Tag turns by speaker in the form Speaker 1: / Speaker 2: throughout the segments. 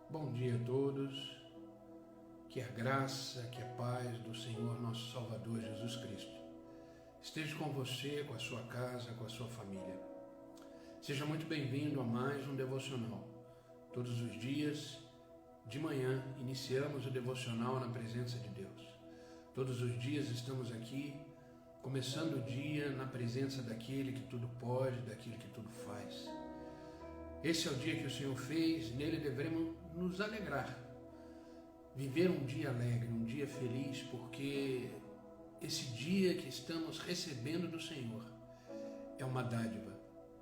Speaker 1: Bom dia a todos, que a graça, que a paz do Senhor nosso Salvador Jesus Cristo esteja com você, com a sua casa, com a sua família. Seja muito bem-vindo a mais um devocional. Todos os dias, de manhã, iniciamos o devocional na presença de Deus. Todos os dias estamos aqui, começando o dia na presença daquele que tudo pode, daquele que tudo faz. Esse é o dia que o Senhor fez, nele devemos nos alegrar, viver um dia alegre, um dia feliz, porque esse dia que estamos recebendo do Senhor é uma dádiva,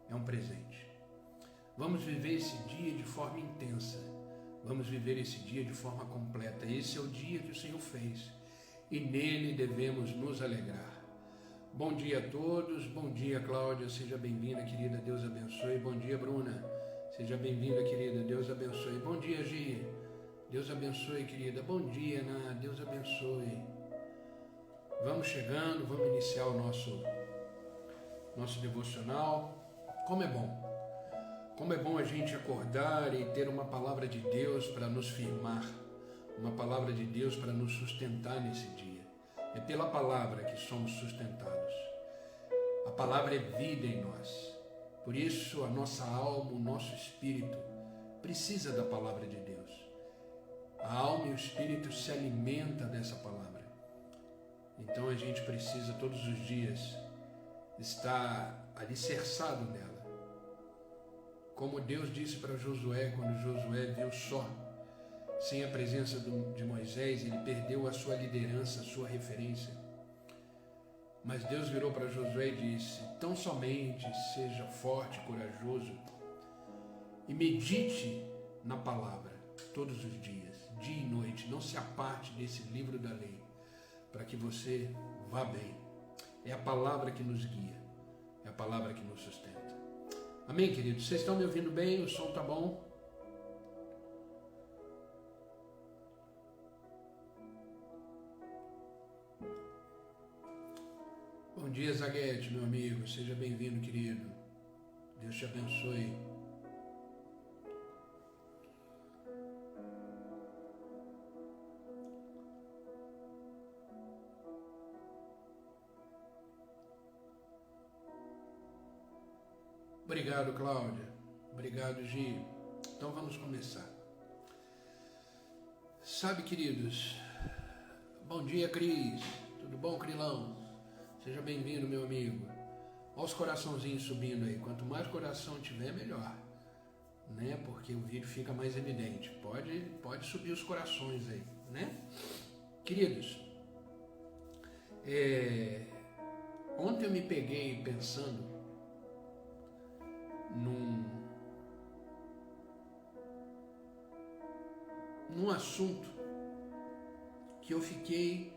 Speaker 1: é um presente. Vamos viver esse dia de forma intensa, vamos viver esse dia de forma completa. Esse é o dia que o Senhor fez e nele devemos nos alegrar. Bom dia a todos, bom dia Cláudia, seja bem-vinda querida, Deus abençoe. Bom dia Bruna. Seja bem-vinda, querida. Deus abençoe. Bom dia, Gi. Deus abençoe, querida. Bom dia, Ana. Deus abençoe. Vamos chegando, vamos iniciar o nosso devocional. Como é bom. Como é bom a gente acordar e ter uma palavra de Deus para nos firmar. Uma palavra de Deus para nos sustentar nesse dia. É pela palavra que somos sustentados. A palavra é vida em nós. Por isso, a nossa alma, o nosso espírito, precisa da palavra de Deus. A alma e o espírito se alimentam dessa palavra. Então, a gente precisa todos os dias estar alicerçado nela. Como Deus disse para Josué, quando Josué viu só, sem a presença de Moisés, ele perdeu a sua liderança, a sua referência. Mas Deus virou para Josué e disse: tão somente seja forte, corajoso e medite na palavra todos os dias, dia e noite. Não se aparte desse livro da lei, para que você vá bem. É a palavra que nos guia, é a palavra que nos sustenta. Amém, queridos? Vocês estão me ouvindo bem? O som está bom? Bom dia, Zaguete, meu amigo. Seja bem-vindo, querido. Deus te abençoe. Obrigado, Cláudia. Obrigado, Gi. Então vamos começar. Sabe, queridos, bom dia, Cris. Tudo bom, Crilão? Seja bem-vindo, meu amigo. Olha os coraçãozinhos subindo aí. Quanto mais coração tiver, melhor, né? Porque o vídeo fica mais evidente. Pode subir os corações aí, né? Queridos, ontem eu me peguei pensando num assunto que eu fiquei,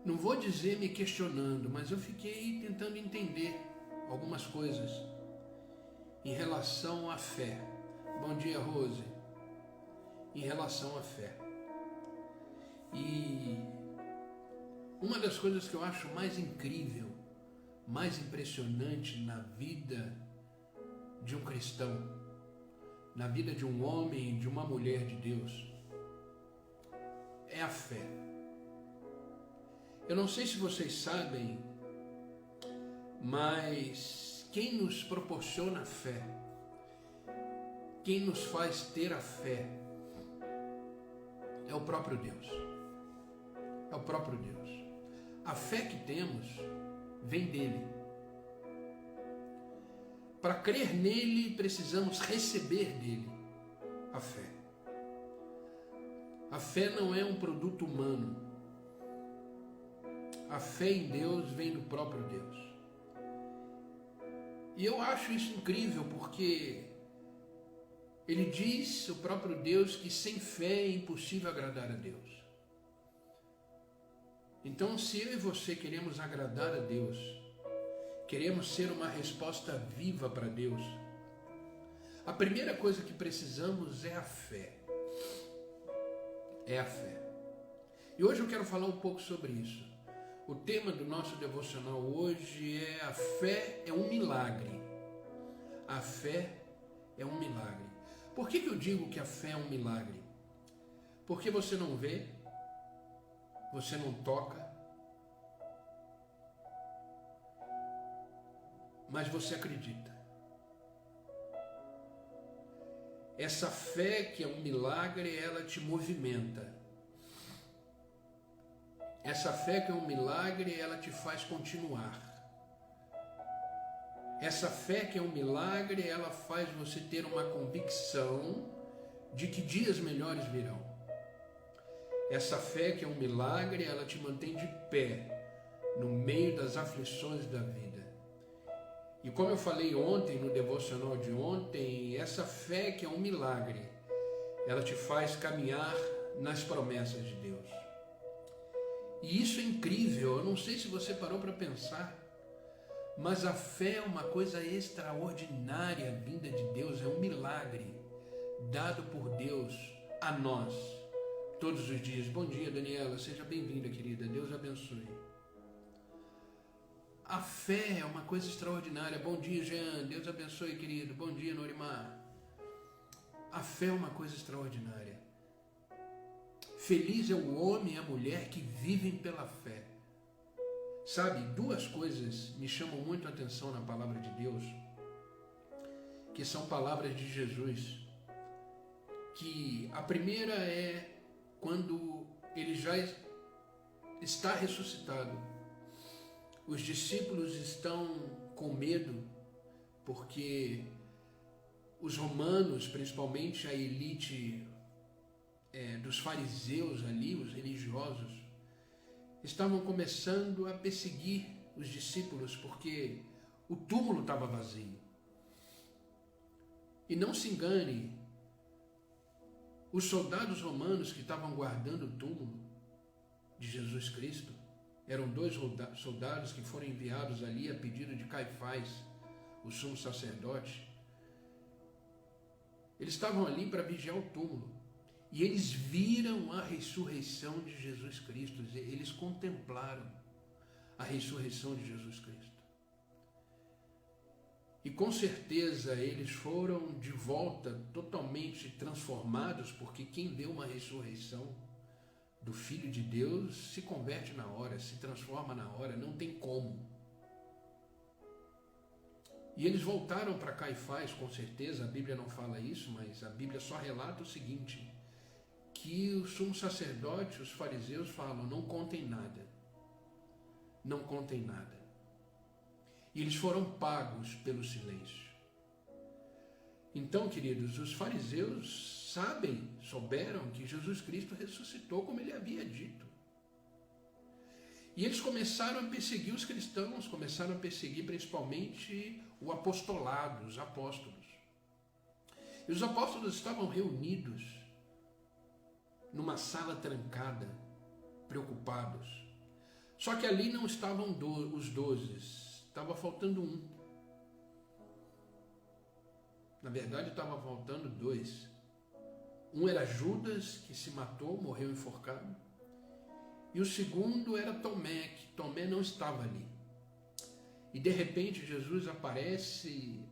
Speaker 1: não vou dizer me questionando, mas eu fiquei tentando entender algumas coisas em relação à fé. Bom dia, Rose. Em relação à fé. E uma das coisas que eu acho mais incrível, mais impressionante na vida de um cristão, na vida de um homem, de uma mulher de Deus, é a fé. Eu não sei se vocês sabem, mas quem nos proporciona a fé, quem nos faz ter a fé, é o próprio Deus. É o próprio Deus. A fé que temos vem dele. Para crer nele, precisamos receber dele a fé. A fé não é um produto humano. A fé em Deus vem do próprio Deus. E eu acho isso incrível porque ele diz, o próprio Deus, que sem fé é impossível agradar a Deus. Então, se eu e você queremos agradar a Deus, queremos ser uma resposta viva para Deus, a primeira coisa que precisamos é a fé. É a fé. E hoje eu quero falar um pouco sobre isso. O tema do nosso devocional hoje é: a fé é um milagre. A fé é um milagre. Por que eu digo que a fé é um milagre? Porque você não vê, você não toca, mas você acredita. Essa fé que é um milagre, ela te movimenta. Essa fé que é um milagre, ela te faz continuar. Essa fé que é um milagre, ela faz você ter uma convicção de que dias melhores virão. Essa fé que é um milagre, ela te mantém de pé no meio das aflições da vida. E como eu falei ontem, no devocional de ontem, essa fé que é um milagre, ela te faz caminhar nas promessas de Deus. E isso é incrível, eu não sei se você parou para pensar, mas a fé é uma coisa extraordinária vinda de Deus, é um milagre dado por Deus a nós todos os dias. Bom dia, Daniela, seja bem-vinda, querida, Deus abençoe. A fé é uma coisa extraordinária. Bom dia, Jean, Deus abençoe, querido. Bom dia, Norimar. A fé é uma coisa extraordinária. Feliz é o homem e a mulher que vivem pela fé. Sabe, duas coisas me chamam muito a atenção na palavra de Deus, que são palavras de Jesus. Que a primeira é quando ele já está ressuscitado. Os discípulos estão com medo, porque os romanos, principalmente a elite dos fariseus ali, os religiosos, estavam começando a perseguir os discípulos, porque o túmulo estava vazio. E não se engane, os soldados romanos que estavam guardando o túmulo de Jesus Cristo, eram 2 soldados que foram enviados ali a pedido de Caifás, o sumo sacerdote. Eles estavam ali para vigiar o túmulo. E eles viram a ressurreição de Jesus Cristo. Eles contemplaram a ressurreição de Jesus Cristo. E com certeza eles foram de volta totalmente transformados, porque quem vê uma ressurreição do Filho de Deus se converte na hora, se transforma na hora, não tem como. E eles voltaram para Caifás, com certeza, a Bíblia não fala isso, mas a Bíblia só relata o seguinte, que o sumo sacerdote, os fariseus falam, não contem nada. Não contem nada. E eles foram pagos pelo silêncio. Então, queridos, os fariseus souberam que Jesus Cristo ressuscitou como ele havia dito. E eles começaram a perseguir os cristãos, começaram a perseguir principalmente o apostolado, os apóstolos. E os apóstolos estavam reunidos numa sala trancada, preocupados. Só que ali não estavam os 12, estava faltando um. Na verdade, estava faltando 2. Um era Judas, que se matou, morreu enforcado. E o segundo era Tomé, que Tomé não estava ali. E de repente Jesus aparece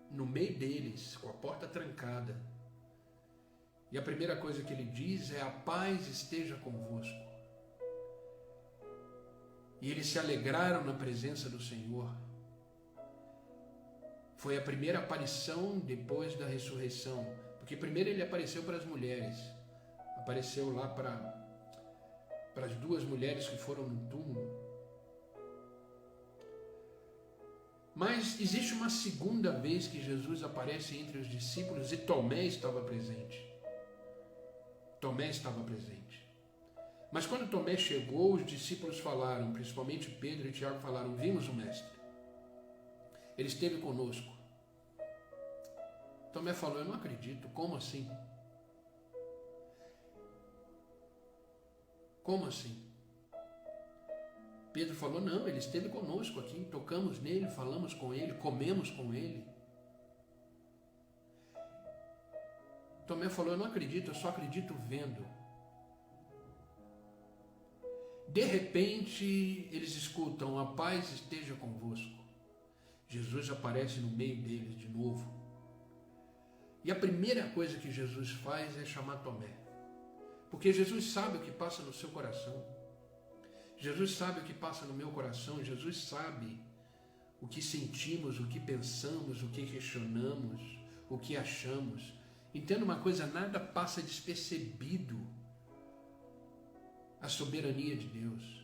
Speaker 1: no meio deles, com a porta trancada. E a primeira coisa que ele diz é: a paz esteja convosco. E eles se alegraram na presença do Senhor. Foi a primeira aparição depois da ressurreição. Porque primeiro ele apareceu para as mulheres. Apareceu lá para as 2 mulheres que foram no túmulo. Mas existe uma segunda vez que Jesus aparece entre os discípulos e Tomé estava presente. Tomé estava presente. Mas quando Tomé chegou, os discípulos falaram, principalmente Pedro e Tiago falaram: vimos o Mestre. Ele esteve conosco. Tomé falou: eu não acredito, como assim? Como assim? Pedro falou: não, ele esteve conosco aqui, tocamos nele, falamos com ele, comemos com ele. Tomé falou: eu não acredito, eu só acredito vendo. De repente, eles escutam: a paz esteja convosco. Jesus aparece no meio deles de novo. E a primeira coisa que Jesus faz é chamar Tomé. Porque Jesus sabe o que passa no seu coração. Jesus sabe o que passa no meu coração. Jesus sabe o que sentimos, o que pensamos, o que questionamos, o que achamos. Entenda uma coisa, nada passa despercebido a soberania de Deus.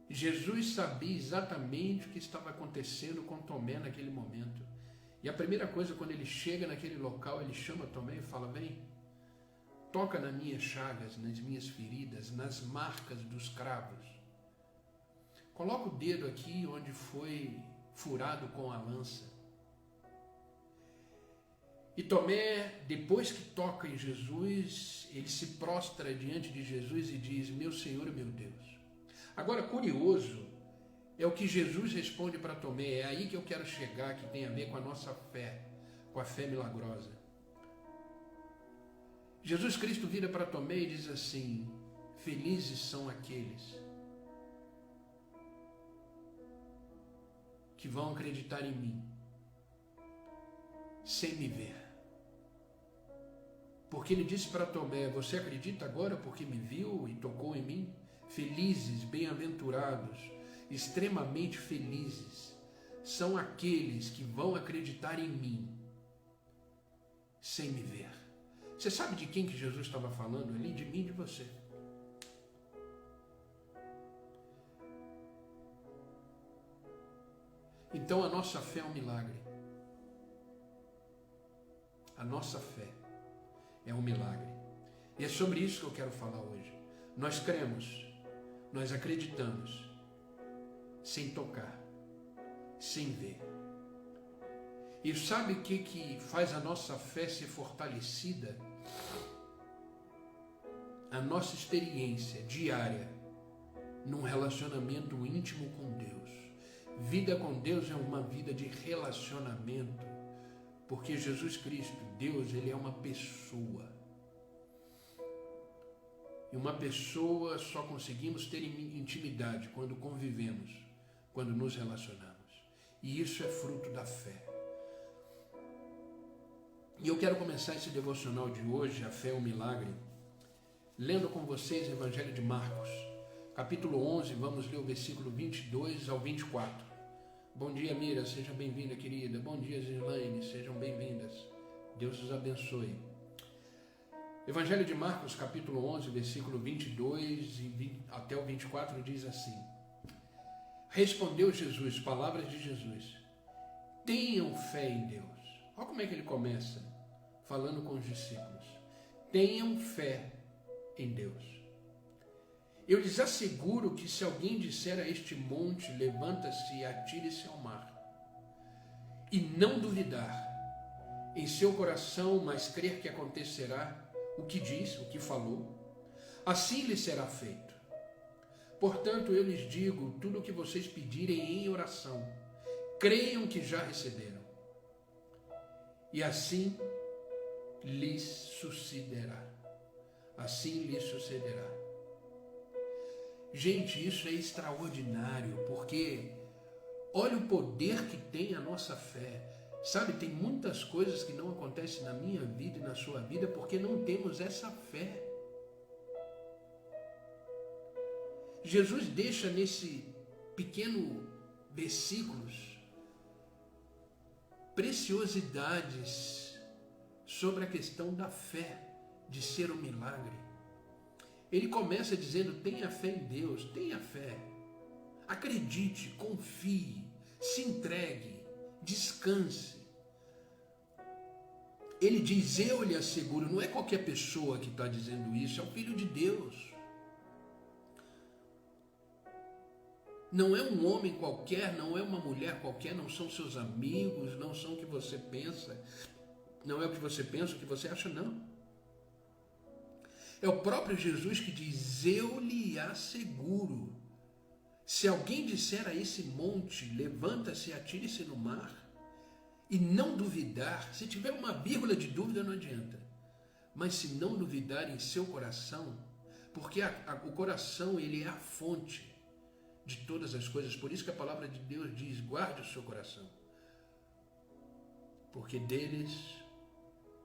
Speaker 1: Jesus sabia exatamente o que estava acontecendo com Tomé naquele momento. E a primeira coisa, quando ele chega naquele local, ele chama Tomé e fala: vem, toca nas minhas chagas, nas minhas feridas, nas marcas dos cravos. Coloca o dedo aqui onde foi furado com a lança. E Tomé, depois que toca em Jesus, ele se prostra diante de Jesus e diz: meu Senhor e meu Deus. Agora, curioso é o que Jesus responde para Tomé. É aí que eu quero chegar, que tem a ver com a nossa fé, com a fé milagrosa. Jesus Cristo vira para Tomé e diz assim: felizes são aqueles que vão acreditar em mim, sem me ver. Porque ele disse para Tomé: você acredita agora porque me viu e tocou em mim? Felizes, bem-aventurados, extremamente felizes são aqueles que vão acreditar em mim, sem me ver. Você sabe de quem que Jesus estava falando ali? De mim e de você. Então a nossa fé é um milagre. A nossa fé é um milagre. E é sobre isso que eu quero falar hoje. Nós cremos, nós acreditamos, sem tocar, sem ver. E sabe o que faz a nossa fé ser fortalecida? A nossa experiência diária num relacionamento íntimo com Deus. Vida com Deus é uma vida de relacionamento, porque Jesus Cristo, Deus, Ele é uma pessoa. E uma pessoa só conseguimos ter intimidade quando convivemos, quando nos relacionamos. E isso é fruto da fé. E eu quero começar esse devocional de hoje, A Fé é um Milagre, lendo com vocês o Evangelho de Marcos, capítulo 11, vamos ler o versículo 22 ao 24. Bom dia, Mira, seja bem-vinda, querida. Bom dia, Gislaine, sejam bem-vindas. Deus os abençoe. Evangelho de Marcos, capítulo 11, versículo 22 até o 24, diz assim: respondeu Jesus, palavras de Jesus: tenham fé em Deus. Olha como é que ele começa, falando com os discípulos. Tenham fé em Deus. Eu lhes asseguro que se alguém disser a este monte, levanta-se e atire-se ao mar, e não duvidar em seu coração, mas crer que acontecerá o que diz, o que falou, assim lhe será feito. Portanto, eu lhes digo, tudo o que vocês pedirem em oração, creiam que já receberam, e assim lhes sucederá. Assim lhes sucederá. Gente, isso é extraordinário, porque olha o poder que tem a nossa fé. Sabe, tem muitas coisas que não acontecem na minha vida e na sua vida porque não temos essa fé. Jesus deixa nesse pequeno versículos preciosidades sobre a questão da fé, de ser um milagre. Ele começa dizendo: tenha fé em Deus, tenha fé, acredite, confie, se entregue, descanse. Ele diz: eu lhe asseguro, não é qualquer pessoa que está dizendo isso, é o Filho de Deus. Não é um homem qualquer, não é uma mulher qualquer, não são seus amigos, não são o que você pensa, não é o que você pensa, o que você acha, não. É o próprio Jesus que diz: eu lhe asseguro, se alguém disser a esse monte, levanta-se e atire-se no mar, e não duvidar, se tiver uma vírgula de dúvida não adianta, mas se não duvidar em seu coração, porque o coração, ele é a fonte de todas as coisas, por isso que a palavra de Deus diz: guarde o seu coração, porque deles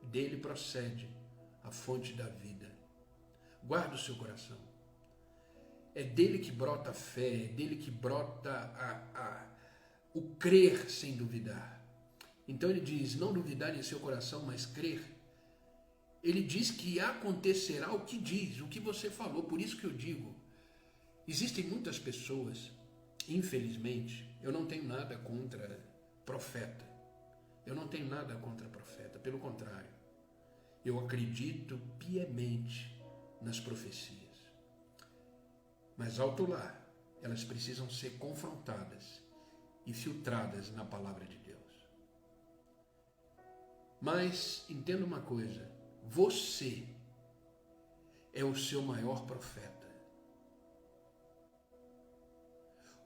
Speaker 1: Dele procede a fonte da vida. Guarda o seu coração. É dele que brota a fé, é dele que brota o crer sem duvidar. Então ele diz, não duvidar em seu coração, mas crer. Ele diz que acontecerá o que diz, o que você falou. Por isso que eu digo, existem muitas pessoas, infelizmente, eu não tenho nada contra profeta. Eu não tenho nada contra profeta, pelo contrário. Eu acredito piamente nas profecias. Mas alto lá, elas precisam ser confrontadas e filtradas na palavra de Deus. Mas entenda uma coisa, você é o seu maior profeta.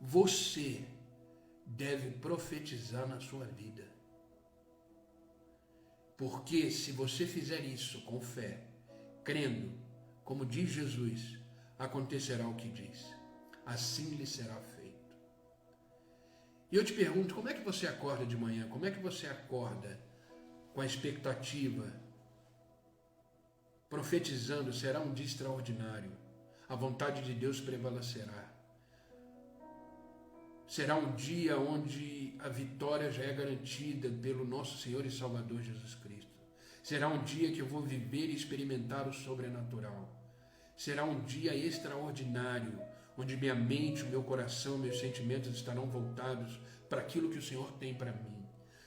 Speaker 1: Você deve profetizar na sua vida. Porque se você fizer isso com fé, crendo, como diz Jesus, acontecerá o que diz. Assim lhe será feito. E eu te pergunto, como é que você acorda de manhã? Como é que você acorda com a expectativa, profetizando, será um dia extraordinário, a vontade de Deus prevalecerá. Será um dia onde a vitória já é garantida pelo nosso Senhor e Salvador Jesus Cristo. Será um dia que eu vou viver e experimentar o sobrenatural. Será um dia extraordinário, onde minha mente, o meu coração, meus sentimentos estarão voltados para aquilo que o Senhor tem para mim.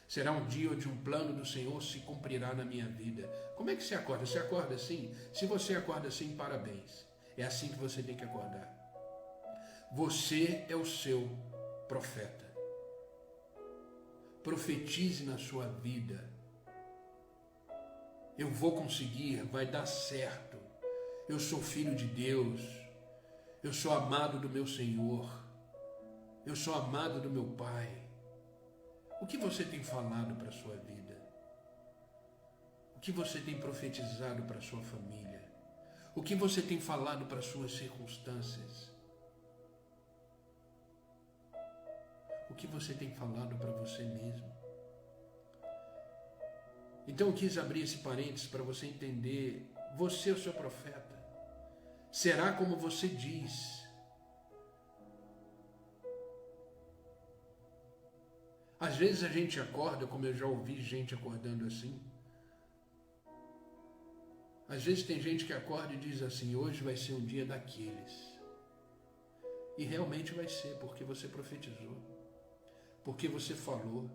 Speaker 1: Será um dia onde um plano do Senhor se cumprirá na minha vida. Como é que você acorda? Você acorda assim? Se você acorda assim, parabéns. É assim que você tem que acordar. Você é o seu profeta. Profetize na sua vida. Eu vou conseguir, vai dar certo. Eu sou filho de Deus. Eu sou amado do meu Senhor. Eu sou amado do meu Pai. O que você tem falado para a sua vida? O que você tem profetizado para a sua família? O que você tem falado para as suas circunstâncias? O que você tem falado para você mesmo? Então eu quis abrir esse parênteses para você entender, você é o seu profeta. Será como você diz. Às vezes a gente acorda, como eu já ouvi gente acordando assim. Às vezes tem gente que acorda e diz assim, hoje vai ser um dia daqueles. E realmente vai ser, porque você profetizou. Porque você falou.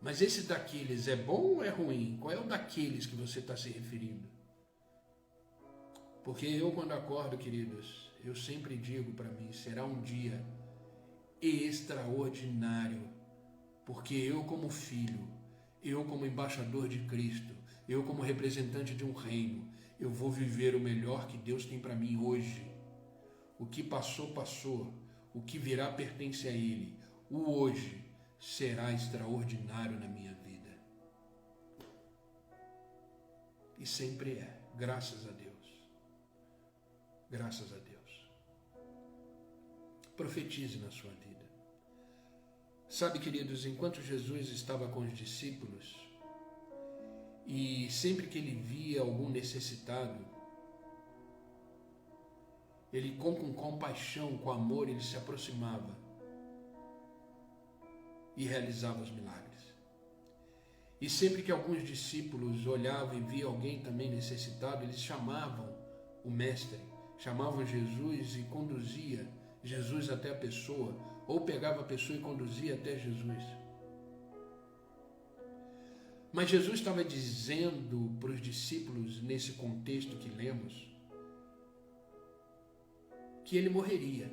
Speaker 1: Mas esse daqueles é bom ou é ruim? Qual é o daqueles que você está se referindo? Porque eu, quando acordo, queridos, eu sempre digo para mim, será um dia extraordinário. Porque eu, como filho, eu, como embaixador de Cristo, eu, como representante de um reino, eu vou viver o melhor que Deus tem para mim hoje. O que passou, passou. O que virá pertence a Ele. O hoje será extraordinário na minha vida. E sempre é. Graças a Deus. Graças a Deus. Profetize na sua vida. Sabe, queridos, enquanto Jesus estava com os discípulos, e sempre que ele via algum necessitado, ele com compaixão, com amor, ele se aproximava e realizava os milagres. E sempre que alguns discípulos olhavam e viam alguém também necessitado, eles chamavam o mestre, chamavam Jesus e conduzia Jesus até a pessoa, ou pegava a pessoa e conduzia até Jesus. Mas Jesus estava dizendo para os discípulos, nesse contexto que lemos, que ele morreria.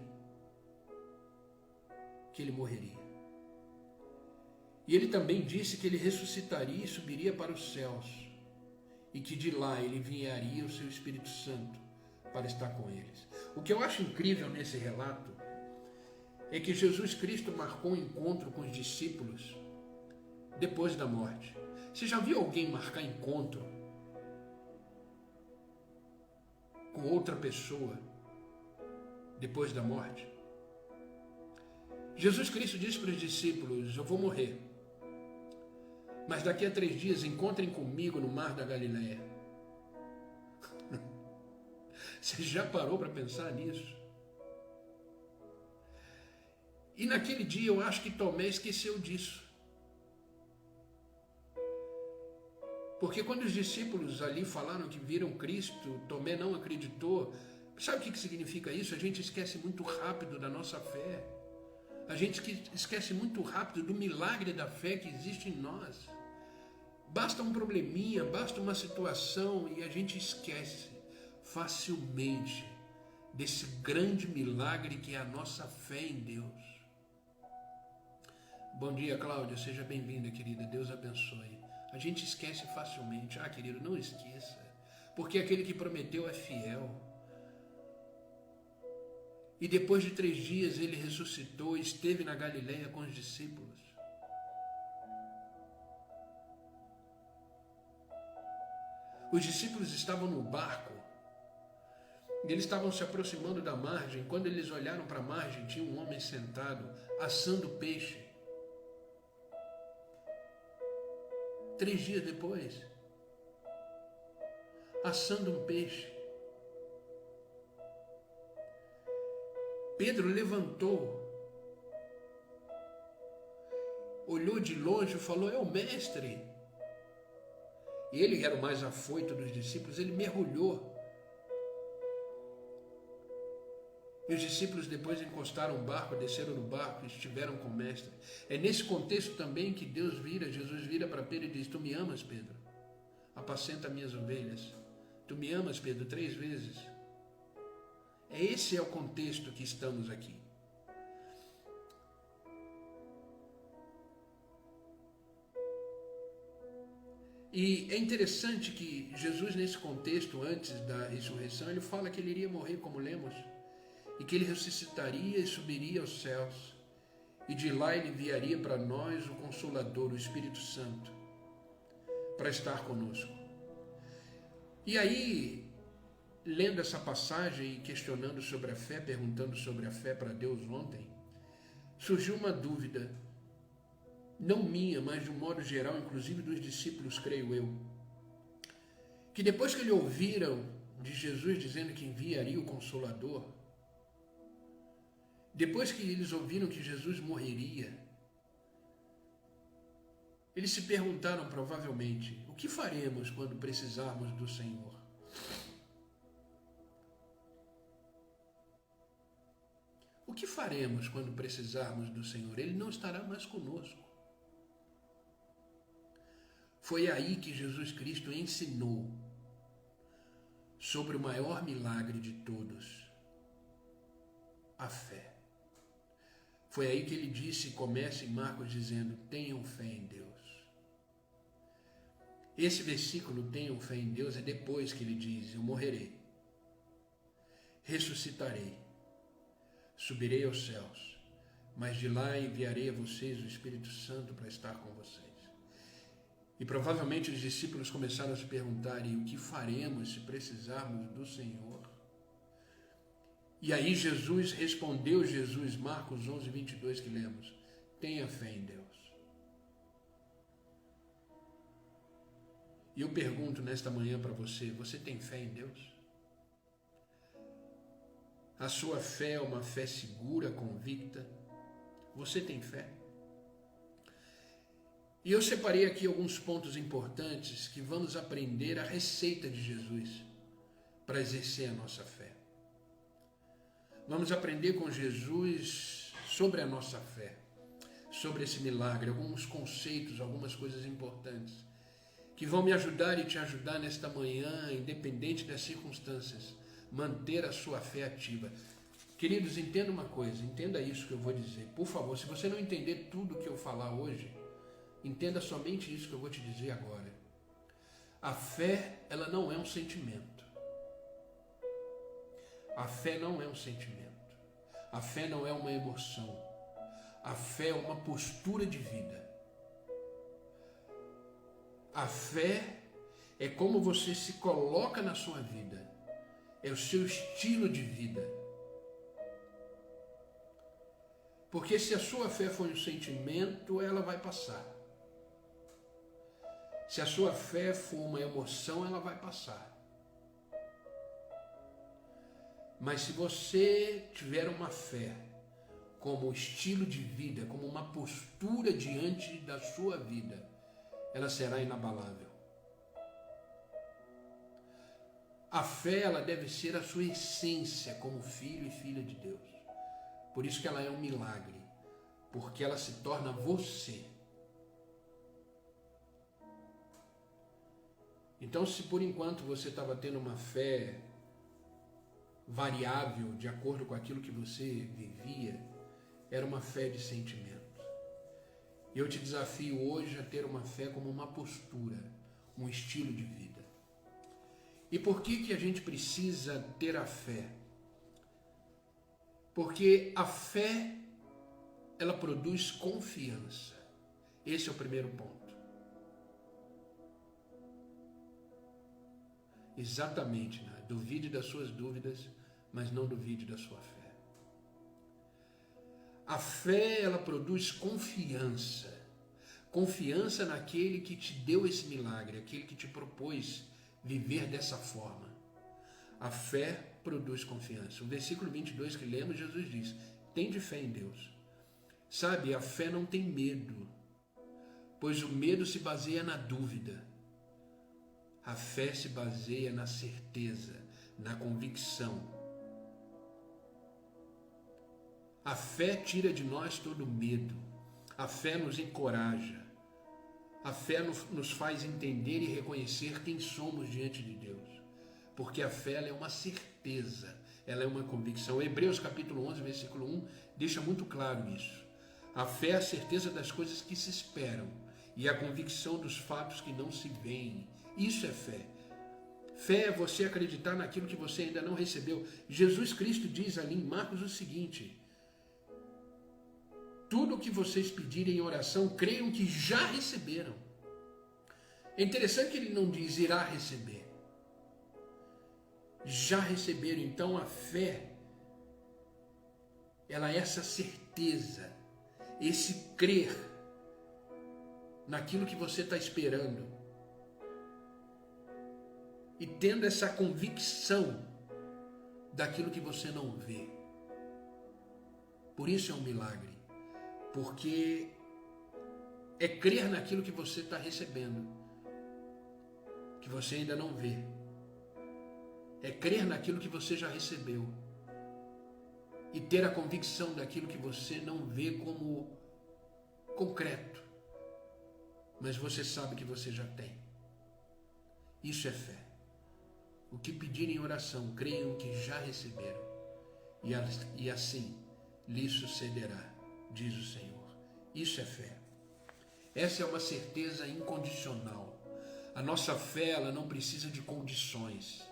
Speaker 1: Que ele morreria. E ele também disse que ele ressuscitaria e subiria para os céus. E que de lá ele enviaria o seu Espírito Santo para estar com eles. O que eu acho incrível nesse relato é que Jesus Cristo marcou um encontro com os discípulos depois da morte. Você já viu alguém marcar encontro com outra pessoa depois da morte? Jesus Cristo disse para os discípulos, eu vou morrer, mas daqui a 3 dias encontrem comigo no mar da Galileia. Você já parou para pensar nisso? E naquele dia eu acho que Tomé esqueceu disso. Porque quando os discípulos ali falaram que viram Cristo, Tomé não acreditou. Sabe o que significa isso? A gente esquece muito rápido da nossa fé. A gente esquece muito rápido do milagre da fé que existe em nós. Basta um probleminha, basta uma situação e a gente esquece facilmente desse grande milagre que é a nossa fé em Deus. Bom dia, Cláudia, seja bem-vinda, querida, Deus abençoe. A gente esquece facilmente. Querido, não esqueça, porque aquele que prometeu é fiel. E depois de 3 dias ele ressuscitou e esteve na Galileia com os discípulos. Os discípulos estavam no barco, e eles estavam se aproximando da margem. Quando eles olharam para a margem, tinha um homem sentado, assando peixe. 3 dias depois, assando um peixe. Pedro levantou, olhou de longe e falou: é o mestre. E ele, que era o mais afoito dos discípulos, ele mergulhou. E os discípulos depois encostaram o barco, desceram no barco e estiveram com o mestre. É nesse contexto também que Jesus vira para Pedro e diz: tu me amas, Pedro? Apacenta minhas ovelhas. Tu me amas, Pedro, 3 vezes. Esse é o contexto que estamos aqui. E é interessante que Jesus, nesse contexto, antes da ressurreição, ele fala que ele iria morrer como lemos, e que ele ressuscitaria e subiria aos céus, e de lá ele enviaria para nós o Consolador, o Espírito Santo, para estar conosco. E aí, lendo essa passagem e questionando sobre a fé, perguntando sobre a fé para Deus ontem, surgiu uma dúvida, não minha, mas de um modo geral, inclusive dos discípulos, creio eu, que depois que eles ouviram de Jesus dizendo que enviaria o Consolador, depois que eles ouviram que Jesus morreria, eles se perguntaram provavelmente: o que faremos quando precisarmos do Senhor? O que faremos quando precisarmos do Senhor? Ele não estará mais conosco. Foi aí que Jesus Cristo ensinou sobre o maior milagre de todos, a fé. Foi aí que ele disse, começa em Marcos dizendo: tenham fé em Deus. Esse versículo, tenham fé em Deus, é depois que ele diz: eu morrerei, ressuscitarei, subirei aos céus, mas de lá enviarei a vocês o Espírito Santo para estar com vocês. E provavelmente os discípulos começaram a se perguntar: e o que faremos se precisarmos do Senhor? E aí Jesus respondeu, Marcos 11, 22 que lemos: tenha fé em Deus. E eu pergunto nesta manhã para você: você tem fé em Deus? A sua fé é uma fé segura, convicta? Você tem fé? E eu separei aqui alguns pontos importantes que vamos aprender a receita de Jesus para exercer a nossa fé. Vamos aprender com Jesus sobre a nossa fé, sobre esse milagre, alguns conceitos, algumas coisas importantes que vão me ajudar e te ajudar nesta manhã, independente das circunstâncias, manter a sua fé ativa. Queridos, entenda uma coisa, entenda isso que eu vou dizer. Por favor, se você não entender tudo que eu falar hoje, entenda somente isso que eu vou te dizer agora. A fé, ela não é um sentimento. A fé não é um sentimento. A fé não é uma emoção. A fé é uma postura de vida. A fé é como você se coloca na sua vida. É o seu estilo de vida. Porque se a sua fé for um sentimento, ela vai passar. Se a sua fé for uma emoção, ela vai passar. Mas se você tiver uma fé como estilo de vida, como uma postura diante da sua vida, ela será inabalável. A fé, ela deve ser a sua essência como filho e filha de Deus. Por isso que ela é um milagre, porque ela se torna você. Então, se por enquanto você estava tendo uma fé variável de acordo com aquilo que você vivia, era uma fé de sentimento. Eu te desafio hoje a ter uma fé como uma postura, um estilo de vida. E por que a gente precisa ter a fé? Porque a fé, ela produz confiança. Esse é o primeiro ponto. Exatamente, né? Duvide das suas dúvidas, mas não duvide da sua fé. A fé, ela produz confiança. Confiança naquele que te deu esse milagre, aquele que te propôs viver dessa forma. A fé produz confiança. O versículo 22 que lemos, Jesus diz: tende fé em Deus. Sabe, a fé não tem medo, pois o medo se baseia na dúvida. A fé se baseia na certeza, na convicção. A fé tira de nós todo medo. A fé nos encoraja. A fé nos faz entender e reconhecer quem somos diante de Deus. Porque a fé, ela é uma certeza, ela é uma convicção. Hebreus capítulo 11, versículo 1, deixa muito claro isso. A fé é a certeza das coisas que se esperam e a convicção dos fatos que não se veem. Isso é fé. Fé é você acreditar naquilo que você ainda não recebeu. Jesus Cristo diz ali em Marcos o seguinte: tudo o que vocês pedirem em oração, creiam que já receberam. É interessante que ele não diz irá receber. Já receberam. Então a fé, ela é essa certeza, esse crer naquilo que você está esperando. E tendo essa convicção daquilo que você não vê. Por isso é um milagre. Porque é crer naquilo que você está recebendo, que você ainda não vê. É crer naquilo que você já recebeu. E ter a convicção daquilo que você não vê como concreto, mas você sabe que você já tem. Isso é fé. O que pedirem em oração, creiam que já receberam. E assim lhes sucederá, diz o Senhor. Isso é fé. Essa é uma certeza incondicional. A nossa fé, ela não precisa de condições.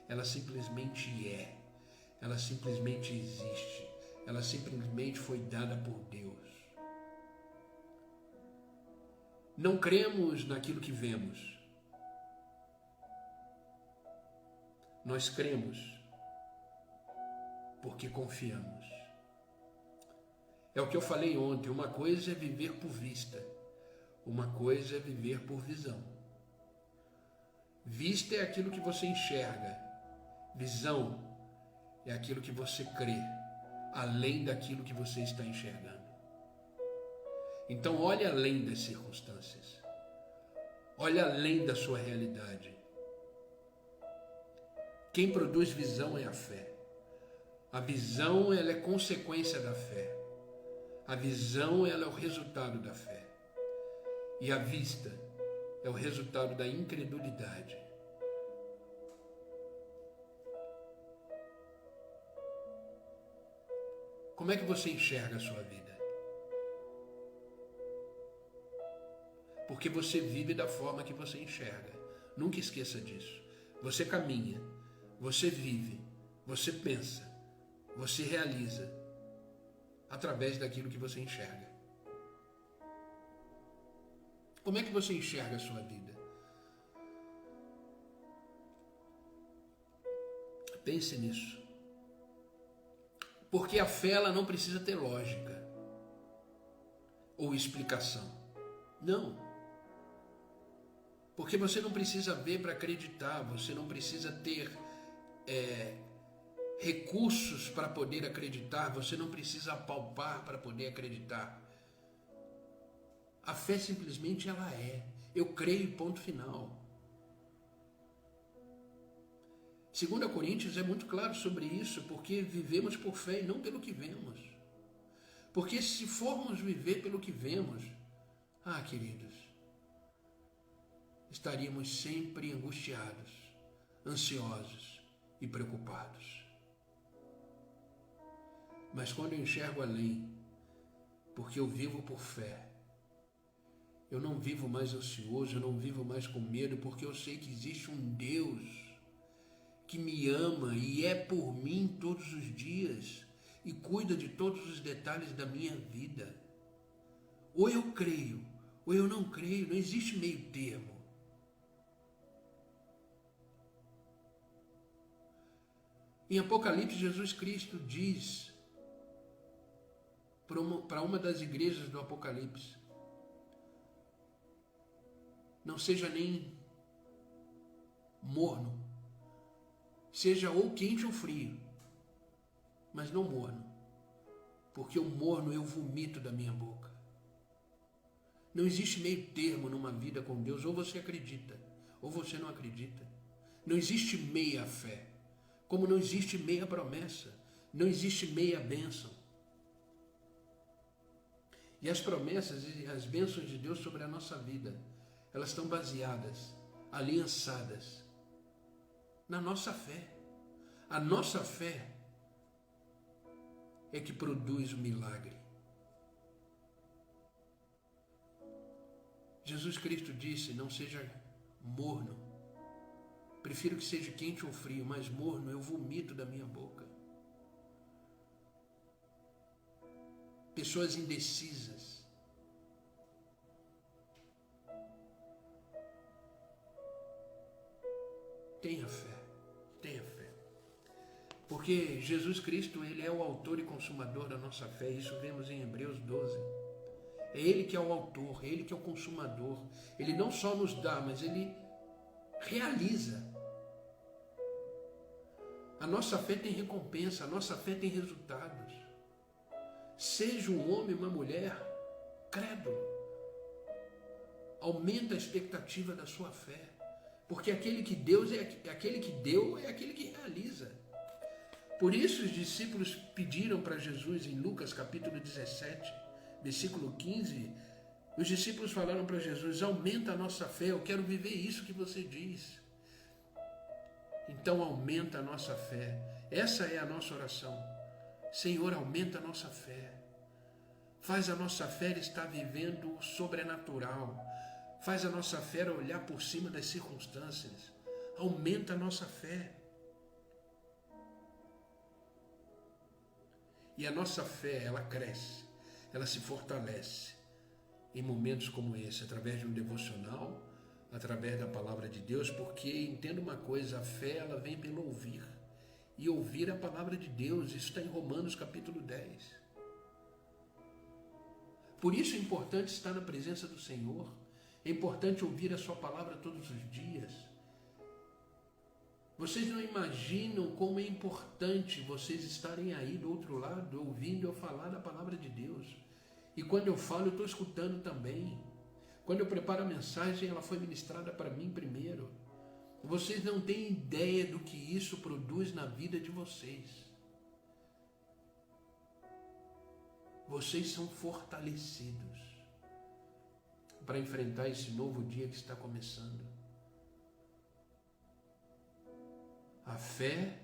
Speaker 1: Ela simplesmente é. Ela simplesmente existe. Ela simplesmente foi dada por Deus. Não cremos naquilo que vemos. Nós cremos porque confiamos. É o que eu falei ontem, uma coisa é viver por vista, uma coisa é viver por visão. Vista é aquilo que você enxerga, visão é aquilo que você crê, além daquilo que você está enxergando. Então olhe além das circunstâncias, olhe além da sua realidade. Quem produz visão é a fé. A visão, ela é consequência da fé. A visão, ela é o resultado da fé. E a vista é o resultado da incredulidade. Como é que você enxerga a sua vida? Porque você vive da forma que você enxerga. Nunca esqueça disso. Você caminha, você vive, você pensa, você realiza através daquilo que você enxerga. Como é que você enxerga a sua vida? Pense nisso. Porque a fé, ela não precisa ter lógica ou explicação. Não. Porque você não precisa ver para acreditar, você não precisa ter recursos para poder acreditar, você não precisa apalpar para poder acreditar. A fé simplesmente ela é. Eu creio, ponto final. 2 Coríntios é muito claro sobre isso, porque vivemos por fé e não pelo que vemos. Porque se formos viver pelo que vemos, queridos, estaríamos sempre angustiados, ansiosos e preocupados. Mas quando eu enxergo além, porque eu vivo por fé, eu não vivo mais ansioso, eu não vivo mais com medo, porque eu sei que existe um Deus que me ama e é por mim todos os dias e cuida de todos os detalhes da minha vida. Ou eu creio, ou eu não creio, não existe meio termo. Em Apocalipse, Jesus Cristo diz para uma das igrejas do Apocalipse: não seja nem morno, seja ou quente ou frio, mas não morno, porque o morno eu vomito da minha boca. Não existe meio termo numa vida com Deus, ou você acredita, ou você não acredita. Não existe meia fé, como não existe meia promessa, não existe meia bênção. E as promessas e as bênçãos de Deus sobre a nossa vida, elas estão baseadas, aliançadas na nossa fé. A nossa fé é que produz o milagre. Jesus Cristo disse: não seja morno, prefiro que seja quente ou frio, mas morno eu vomito da minha boca. Pessoas indecisas, tenha fé, tenha fé. Porque Jesus Cristo, Ele é o autor e consumador da nossa fé. Isso vemos em Hebreus 12. É Ele que é o autor, é Ele que é o consumador. Ele não só nos dá, mas Ele realiza. A nossa fé tem recompensa, a nossa fé tem resultados. Seja um homem, uma mulher, credo. Aumenta a expectativa da sua fé. Porque aquele que Deus aquele que deu é aquele que realiza. Por isso os discípulos pediram para Jesus em Lucas capítulo 17, versículo 15, os discípulos falaram para Jesus: aumenta a nossa fé, eu quero viver isso que você diz. Então aumenta a nossa fé. Essa é a nossa oração. Senhor, aumenta a nossa fé. Faz a nossa fé estar vivendo o sobrenatural. Faz a nossa fé olhar por cima das circunstâncias. Aumenta a nossa fé. E a nossa fé, ela cresce, ela se fortalece em momentos como esse, através de um devocional, através da palavra de Deus, porque entenda uma coisa, a fé ela vem pelo ouvir, e ouvir a palavra de Deus, isso está em Romanos capítulo 10. Por isso é importante estar na presença do Senhor, é importante ouvir a sua palavra todos os dias. Vocês não imaginam como é importante vocês estarem aí do outro lado, ouvindo eu falar da palavra de Deus. E quando eu falo, eu estou escutando também. Quando eu preparo a mensagem, ela foi ministrada para mim primeiro. Vocês não têm ideia do que isso produz na vida de vocês. Vocês são fortalecidos para enfrentar esse novo dia que está começando. A fé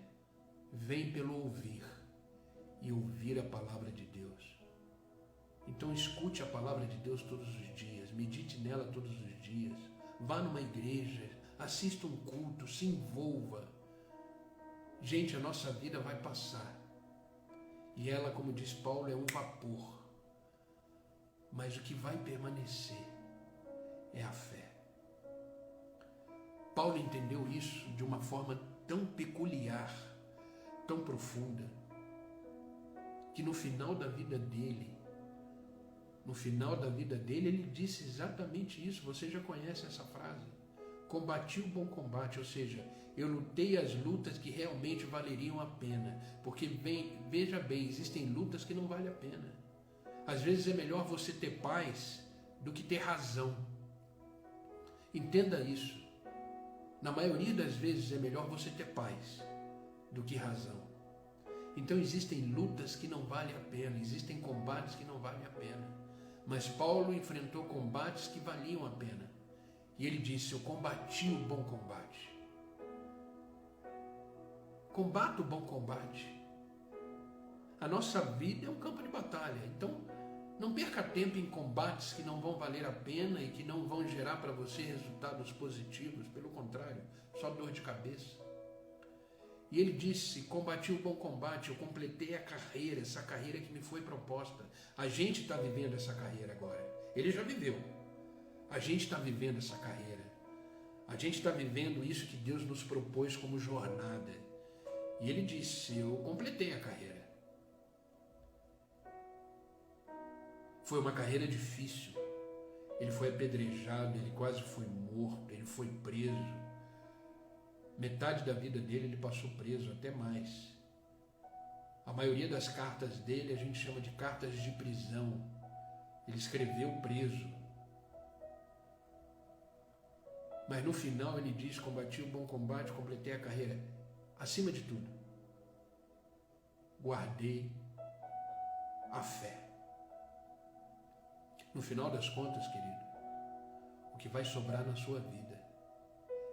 Speaker 1: vem pelo ouvir, e ouvir a palavra de Deus. Então escute a palavra de Deus todos os dias, medite nela todos os dias, vá numa igreja, assista um culto, se envolva. Gente, a nossa vida vai passar, e ela, como diz Paulo, é um vapor, mas o que vai permanecer é a fé. Paulo entendeu isso de uma forma tão peculiar, tão profunda, que no final da vida dele, ele disse exatamente isso. Você já conhece essa frase. combati o bom combate, ou seja, eu lutei as lutas que realmente valeriam a pena, porque veja bem, existem lutas que não valem a pena. Às vezes é melhor você ter paz do que ter razão. Entenda isso. Na maioria das vezes é melhor você ter paz do que razão. Então existem lutas que não valem a pena, existem combates que não valem a pena. Mas Paulo enfrentou combates que valiam a pena. E ele disse: eu combati o bom combate. Combata o bom combate. A nossa vida é um campo de batalha. Então, não perca tempo em combates que não vão valer a pena e que não vão gerar para você resultados positivos. Pelo contrário, só dor de cabeça. E ele disse: combati o bom combate, eu completei a carreira, essa carreira que me foi proposta. A gente está vivendo essa carreira agora. Ele já viveu. A gente está vivendo essa carreira. A gente está vivendo isso que Deus nos propôs como jornada. E ele disse: eu completei a carreira. Foi uma carreira difícil. Ele foi apedrejado, ele quase foi morto, ele foi preso. Metade da vida dele ele passou preso, até mais. A maioria das cartas dele a gente chama de cartas de prisão. Ele escreveu preso. Mas no final ele diz: combati o bom combate, completei a carreira. Acima de tudo, guardei a fé. No final das contas, querido, o que vai sobrar na sua vida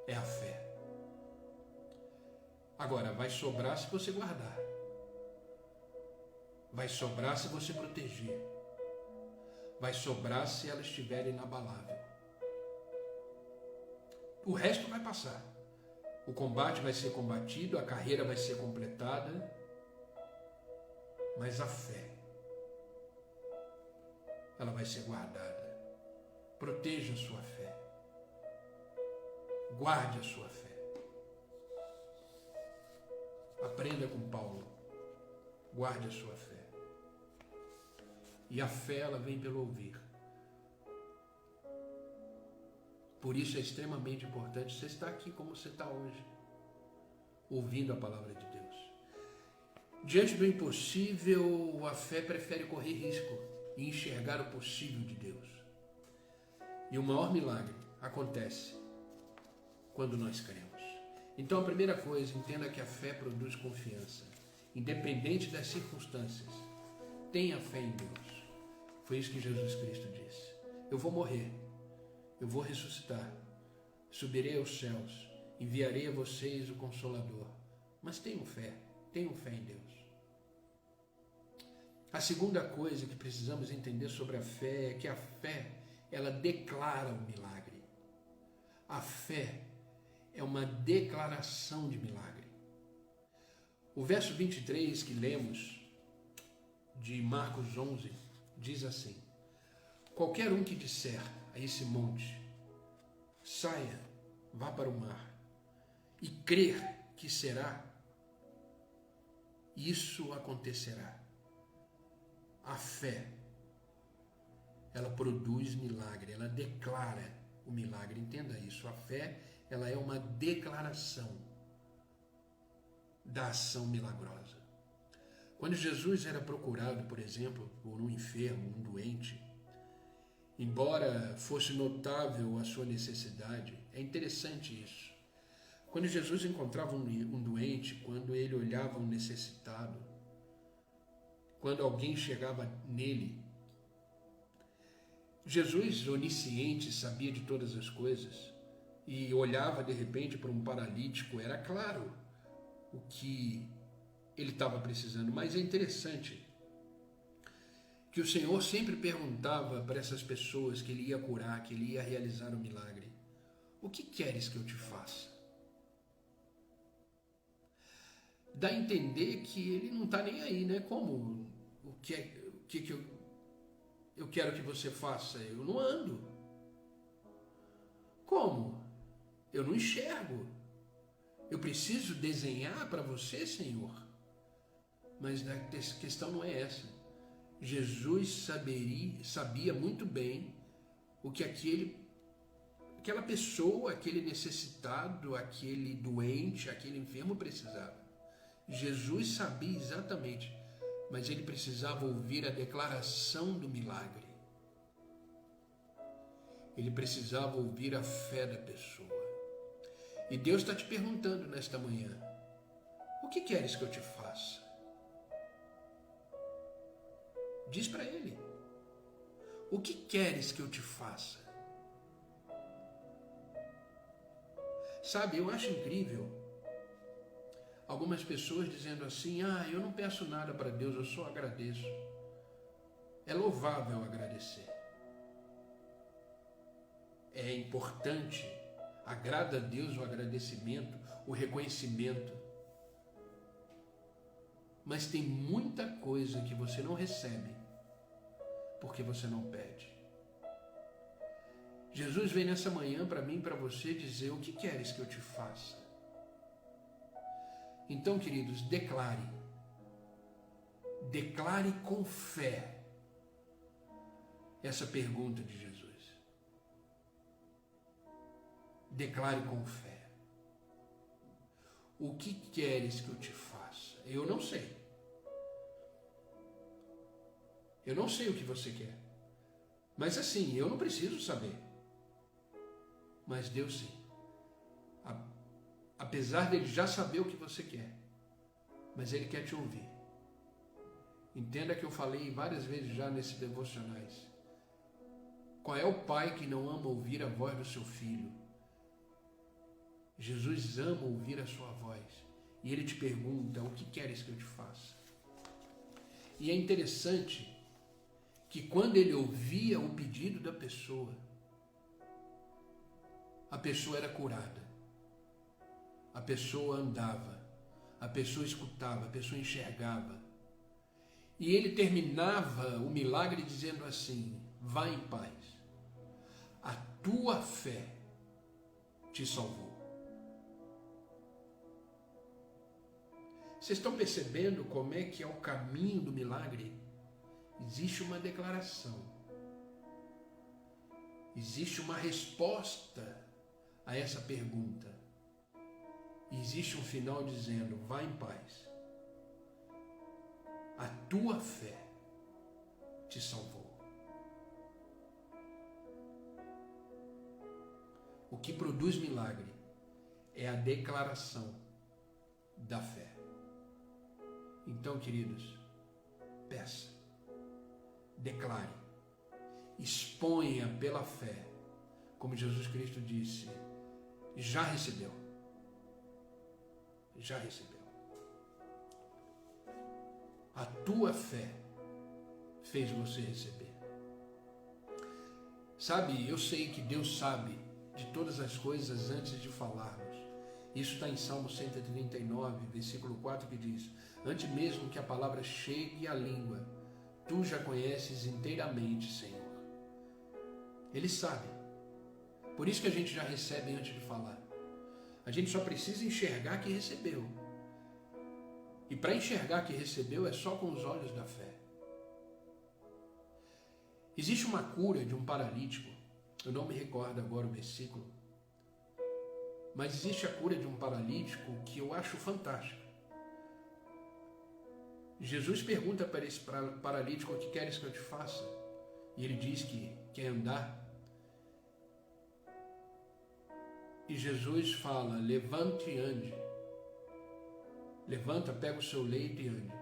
Speaker 1: é a fé. Agora, vai sobrar se você guardar. Vai sobrar se você proteger. Vai sobrar se ela estiver inabalável. O resto vai passar. O combate vai ser combatido, a carreira vai ser completada, mas a fé, ela vai ser guardada. Proteja a sua fé. Guarde a sua fé. Aprenda com Paulo. Guarde a sua fé. E a fé, ela vem pelo ouvir. Por isso é extremamente importante você estar aqui como você está hoje, ouvindo a palavra de Deus. Diante do impossível, a fé prefere correr risco e enxergar o possível de Deus. E o maior milagre acontece quando nós cremos. Então a primeira coisa, entenda que a fé produz confiança. Independente das circunstâncias, tenha fé em Deus. Foi isso que Jesus Cristo disse. Eu vou morrer, eu vou ressuscitar, subirei aos céus, enviarei a vocês o Consolador. Mas tenham fé em Deus. A segunda coisa que precisamos entender sobre a fé é que a fé, ela declara o milagre. A fé é uma declaração de milagre. O verso 23 que lemos de Marcos 11 diz assim: qualquer um que disser a esse monte, saia, vá para o mar, e crer que será, isso acontecerá. A fé, ela produz milagre, ela declara o milagre. Entenda isso, a fé, ela é uma declaração da ação milagrosa. Quando Jesus era procurado, por exemplo, por um enfermo, um doente, embora fosse notável a sua necessidade, é interessante isso. Quando Jesus encontrava um doente, quando ele olhava um necessitado, quando alguém chegava nele, Jesus, onisciente, sabia de todas as coisas e olhava de repente para um paralítico, era claro o que ele estava precisando. Mas é interessante que o Senhor sempre perguntava para essas pessoas que ele ia curar, que ele ia realizar o milagre: o que queres que eu te faça? Dá a entender que ele não está nem aí, né? Como? O que eu quero que você faça? Eu não ando. Como? Eu não enxergo. Eu preciso desenhar para você, Senhor? Mas a questão não é essa. Jesus sabia muito bem o que aquele aquela pessoa, aquele necessitado, aquele doente, aquele enfermo precisava. Jesus sabia exatamente, mas ele precisava ouvir a declaração do milagre. Ele precisava ouvir a fé da pessoa. E Deus está te perguntando nesta manhã: o que queres que eu te faça? Diz para Ele: o que queres que eu te faça? Sabe, eu acho incrível algumas pessoas dizendo assim: eu não peço nada para Deus, eu só agradeço. É louvável agradecer. É importante, agrada a Deus o agradecimento, o reconhecimento. Mas tem muita coisa que você não recebe porque você não pede. Jesus vem nessa manhã para mim e para você dizer: o que queres que eu te faça? Então, queridos, declare com fé essa pergunta de Jesus. Declare com fé. O que queres que eu te faça? Eu não sei. Eu não sei o que você quer. Mas assim, eu não preciso saber. Mas Deus sim. Apesar dele já saber o que você quer, mas ele quer te ouvir. Entenda que eu falei várias vezes já nesses devocionais. Qual é o pai que não ama ouvir a voz do seu filho? Jesus ama ouvir a sua voz. E ele te pergunta: o que queres que eu te faça? E é interessante que quando ele ouvia o pedido da pessoa, a pessoa era curada. A pessoa andava, a pessoa escutava, a pessoa enxergava. E ele terminava o milagre dizendo assim: vá em paz, a tua fé te salvou. Vocês estão percebendo como é que é o caminho do milagre? Existe uma declaração, existe uma resposta a essa pergunta. E existe um final dizendo: vá em paz, a tua fé te salvou. O que produz milagre é a declaração da fé. Então, queridos, peça, declare, exponha pela fé, como Jesus Cristo disse: já recebeu. Já recebeu. A tua fé fez você receber. Sabe, eu sei que Deus sabe de todas as coisas antes de falarmos. Isso está em Salmo 139, versículo 4, que diz: antes mesmo que a palavra chegue à língua, tu já conheces inteiramente, Senhor. Ele sabe. Por isso que a gente já recebe antes de falar. A gente só precisa enxergar que recebeu. E para enxergar que recebeu é só com os olhos da fé. Existe uma cura de um paralítico. Eu não me recordo agora o versículo. Mas existe a cura de um paralítico que eu acho fantástica. Jesus pergunta para esse paralítico: o que queres que eu te faça? E ele diz que quer andar. E Jesus fala: levante e ande. Levanta, pega o seu leito e ande.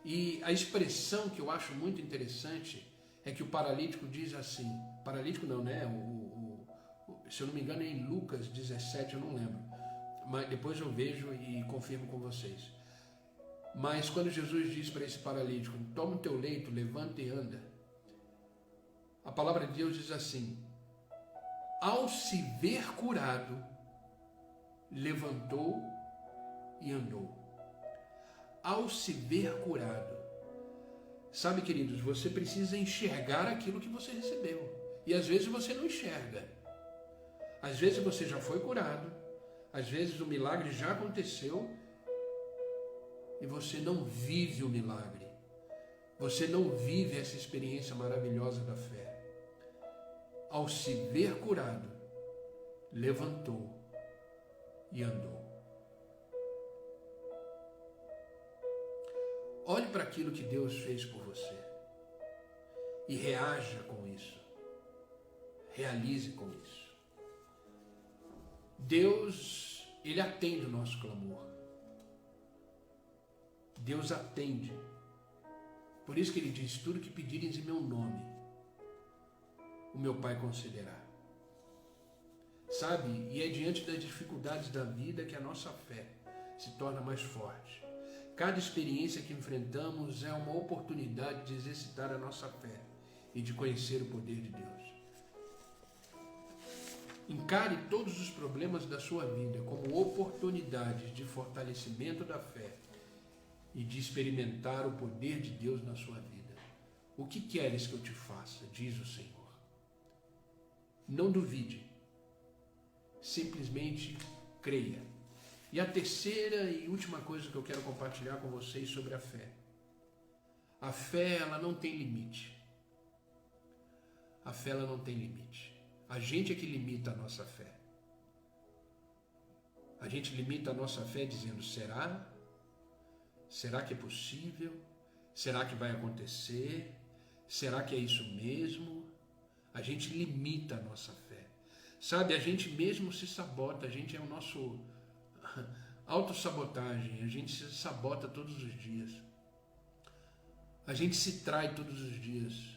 Speaker 1: E a expressão que eu acho muito interessante é que o paralítico diz assim, paralítico não, né? Se eu não me engano é em Lucas 17, eu não lembro. Mas depois eu vejo e confirmo com vocês. Mas quando Jesus diz para esse paralítico: toma o teu leito, levanta e anda, a palavra de Deus diz assim: ao se ver curado, levantou e andou. Ao se ver curado. Sabe, queridos, você precisa enxergar aquilo que você recebeu. E às vezes você não enxerga. Às vezes você já foi curado, às vezes o milagre já aconteceu e você não vive o milagre. Você não vive essa experiência maravilhosa da fé. Ao se ver curado, levantou e andou. Olhe para aquilo que Deus fez por você e reaja com isso. Realize com isso. Deus, Ele atende o nosso clamor. Deus atende. Por isso que Ele diz, tudo que pedires em meu nome, o meu Pai concederá. Sabe, e é diante das dificuldades da vida que a nossa fé se torna mais forte. Cada experiência que enfrentamos é uma oportunidade de exercitar a nossa fé e de conhecer o poder de Deus. Encare todos os problemas da sua vida como oportunidades de fortalecimento da fé e de experimentar o poder de Deus na sua vida. O que queres que eu te faça? Diz o Senhor. Não duvide. Simplesmente creia. E a terceira e última coisa que eu quero compartilhar com vocês sobre a fé. A fé, ela não tem limite. A fé, ela não tem limite. A gente é que limita a nossa fé. A gente limita a nossa fé dizendo, será? Será que é possível? Será que vai acontecer? Será que é isso mesmo? A gente limita a nossa fé. Sabe, a gente mesmo se sabota, a gente é o nosso autossabotagem, a gente se sabota todos os dias. A gente se trai todos os dias.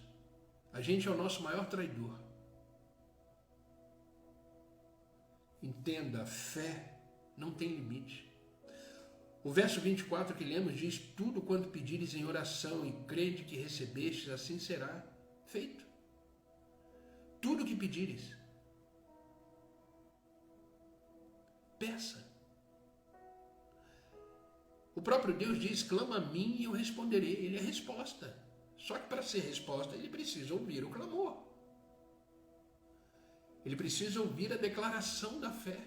Speaker 1: A gente é o nosso maior traidor. Entenda, a fé não tem limite. O verso 24 que lemos diz, tudo quanto pedires em oração e crede que recebestes, assim será feito. Tudo que pedires. Peça. O próprio Deus diz, clama a mim e eu responderei. Ele é resposta. Só que para ser resposta, ele precisa ouvir o clamor. Ele precisa ouvir a declaração da fé.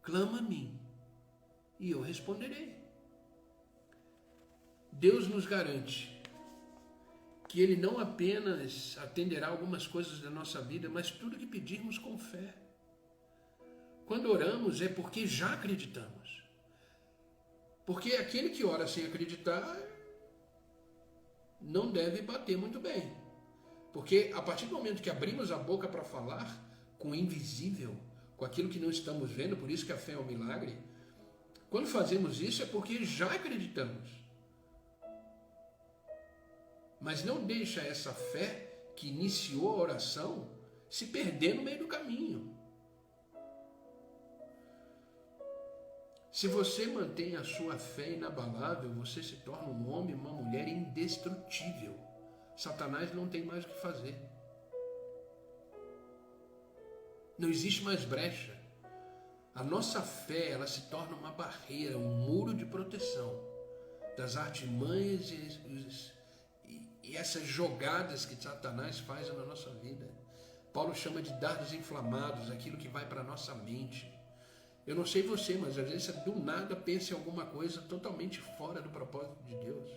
Speaker 1: Clama a mim e eu responderei. Deus nos garante que Ele não apenas atenderá algumas coisas da nossa vida, mas tudo que pedirmos com fé. Quando oramos é porque já acreditamos. Porque aquele que ora sem acreditar não deve bater muito bem. Porque a partir do momento que abrimos a boca para falar com o invisível, com aquilo que não estamos vendo, por isso que a fé é um milagre, quando fazemos isso é porque já acreditamos. Mas não deixa essa fé que iniciou a oração se perder no meio do caminho. Se você mantém a sua fé inabalável, você se torna um homem e uma mulher indestrutível. Satanás não tem mais o que fazer. Não existe mais brecha. A nossa fé, ela se torna uma barreira, um muro de proteção das artimanhas e essas jogadas que Satanás faz na nossa vida. Paulo chama de dardos inflamados, aquilo que vai para a nossa mente. Eu não sei você, mas às vezes do nada pensa em alguma coisa totalmente fora do propósito de Deus.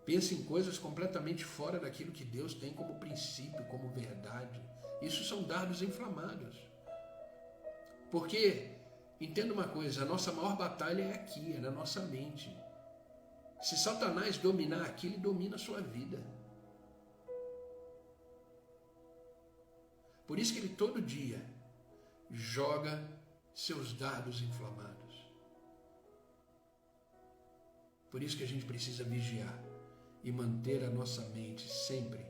Speaker 1: Pensa em coisas completamente fora daquilo que Deus tem como princípio, como verdade. Isso são dardos inflamados. Porque, entenda uma coisa, a nossa maior batalha é aqui, é na nossa mente. Se Satanás dominar aqui, ele domina a sua vida. Por isso que ele todo dia joga seus dardos inflamados. Por isso que a gente precisa vigiar e manter a nossa mente sempre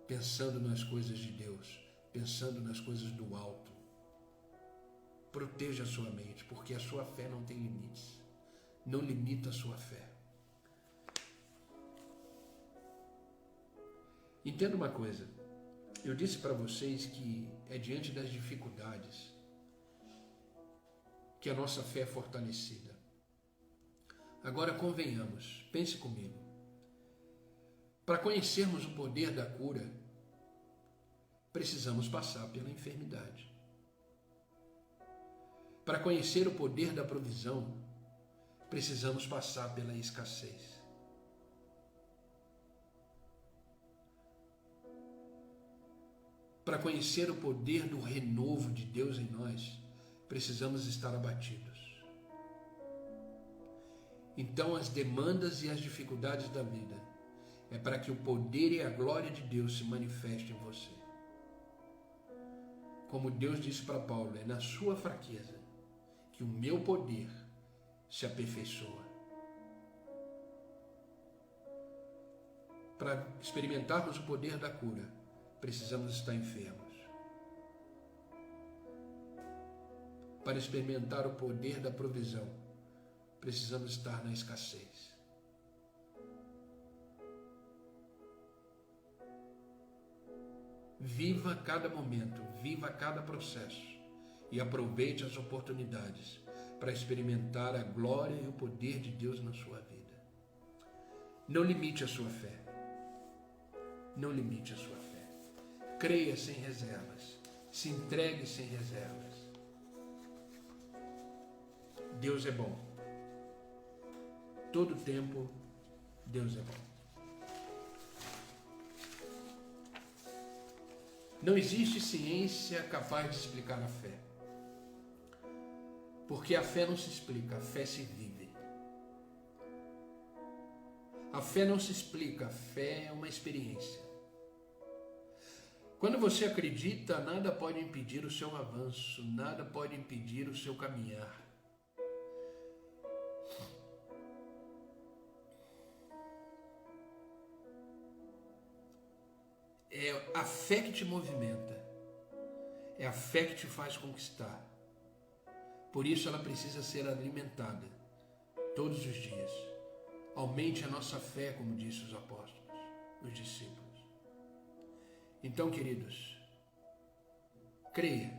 Speaker 1: pensando nas coisas de Deus, pensando nas coisas do alto. Proteja a sua mente, porque a sua fé não tem limites. Não limita a sua fé. Entenda uma coisa. Eu disse para vocês que é diante das dificuldades que a nossa fé é fortalecida. Agora convenhamos, pense comigo. Para conhecermos o poder da cura, precisamos passar pela enfermidade. Para conhecer o poder da provisão, precisamos passar pela escassez. para conhecer o poder do renovo de Deus em nós, precisamos estar abatidos. Então, as demandas e as dificuldades da vida é para que o poder e a glória de Deus se manifestem em você. Como Deus disse para Paulo, é na sua fraqueza que o meu poder se aperfeiçoa. Para experimentarmos o poder da cura, precisamos estar enfermos. Para experimentar o poder da provisão, precisamos estar na escassez. Viva cada momento, viva cada processo e aproveite as oportunidades para experimentar a glória e o poder de Deus na sua vida. Não limite a sua fé. Não limite a sua fé. Creia sem reservas. Se entregue sem reservas. Deus é bom. Todo tempo, Deus é bom. Não existe ciência capaz de explicar a fé. Porque a fé não se explica, a fé se vive. A fé não se explica, a fé é uma experiência. Quando você acredita, nada pode impedir o seu avanço, nada pode impedir o seu caminhar. É a fé que te movimenta, é a fé que te faz conquistar. Por isso ela precisa ser alimentada todos os dias. Aumente a nossa fé, como disse os apóstolos, os discípulos. Então, queridos, creia,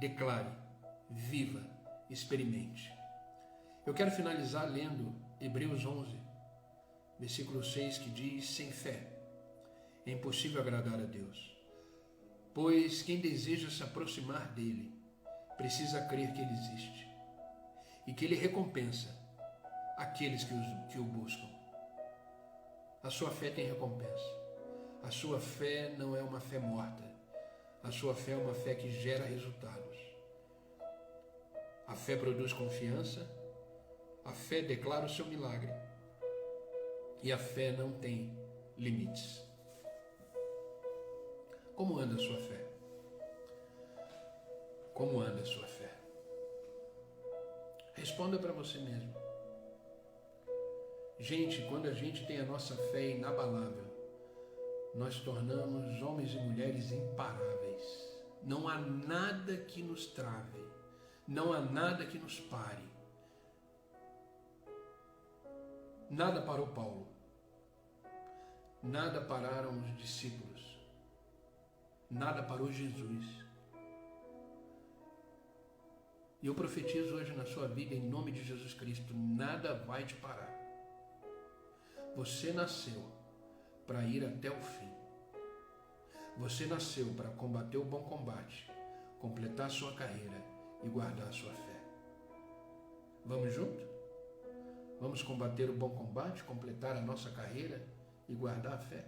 Speaker 1: declare, viva, experimente. Eu quero finalizar lendo Hebreus 11, versículo 6, que diz: sem fé é impossível agradar a Deus, pois quem deseja se aproximar dele precisa crer que ele existe e que ele recompensa aqueles que o buscam. A sua fé tem recompensa. A sua fé não é uma fé morta. A sua fé é uma fé que gera resultados. A fé produz confiança. A fé declara o seu milagre. E a fé não tem limites. Como anda a sua fé? Como anda a sua fé? Responda para você mesmo. Gente, quando a gente tem a nossa fé inabalável, nós tornamos homens e mulheres imparáveis. Não há nada que nos trave, não há nada que nos pare. Nada parou Paulo, nada pararam os discípulos, nada parou Jesus. E eu profetizo hoje na sua vida, em nome de Jesus Cristo, nada vai te parar. Você nasceu para ir até o fim. Você nasceu para combater o bom combate, completar a sua carreira e guardar a sua fé. Vamos junto? Vamos combater o bom combate, completar a nossa carreira e guardar a fé?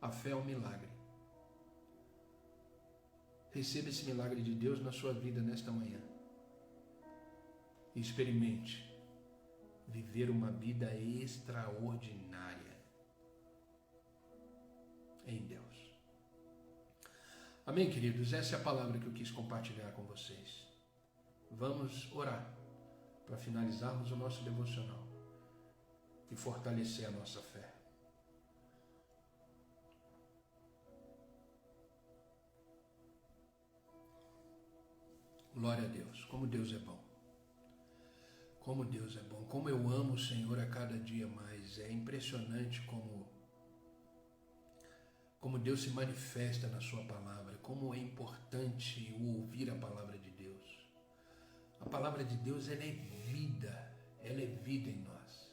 Speaker 1: A fé é um milagre. Receba esse milagre de Deus na sua vida nesta manhã. Experimente viver uma vida extraordinária em Deus. Amém, queridos? Essa é a palavra que eu quis compartilhar com vocês. Vamos orar para finalizarmos o nosso devocional e fortalecer a nossa fé. Glória a Deus, como Deus é bom. Como Deus é bom, como eu amo o Senhor a cada dia mais. É impressionante como Deus se manifesta na sua palavra, como é importante ouvir a palavra de Deus. A palavra de Deus, ela é vida em nós.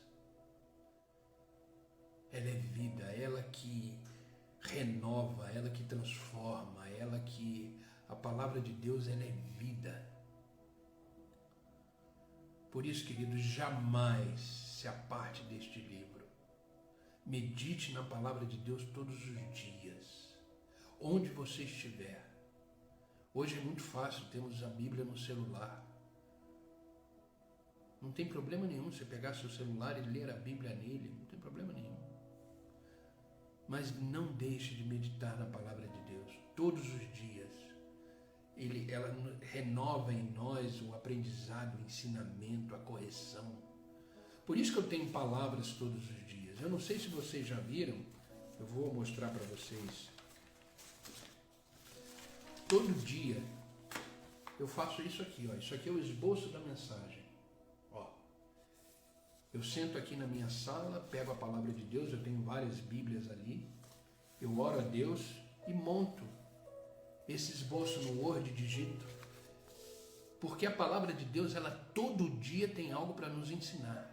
Speaker 1: Ela é vida, ela que renova, ela que transforma, a palavra de Deus, ela é vida. Por isso, queridos, jamais se aparte deste livro. Medite na palavra de Deus todos os dias. onde você estiver. Hoje é muito fácil, temos a Bíblia no celular. Não tem problema nenhum você pegar seu celular e ler a Bíblia nele, não tem problema nenhum. Mas não deixe de meditar na palavra de Deus todos os dias. Ela renova em nós o aprendizado, o ensinamento, a correção. Por isso que eu tenho palavras todos os dias. Eu não sei se vocês já viram, eu vou mostrar para vocês. Todo dia eu faço isso aqui, ó. Isso aqui é o esboço da mensagem. Ó. Eu sento aqui na minha sala, pego a palavra de Deus, eu tenho várias Bíblias ali, eu oro a Deus e monto esse esboço no Word, digito, porque a palavra de Deus, ela todo dia tem algo para nos ensinar.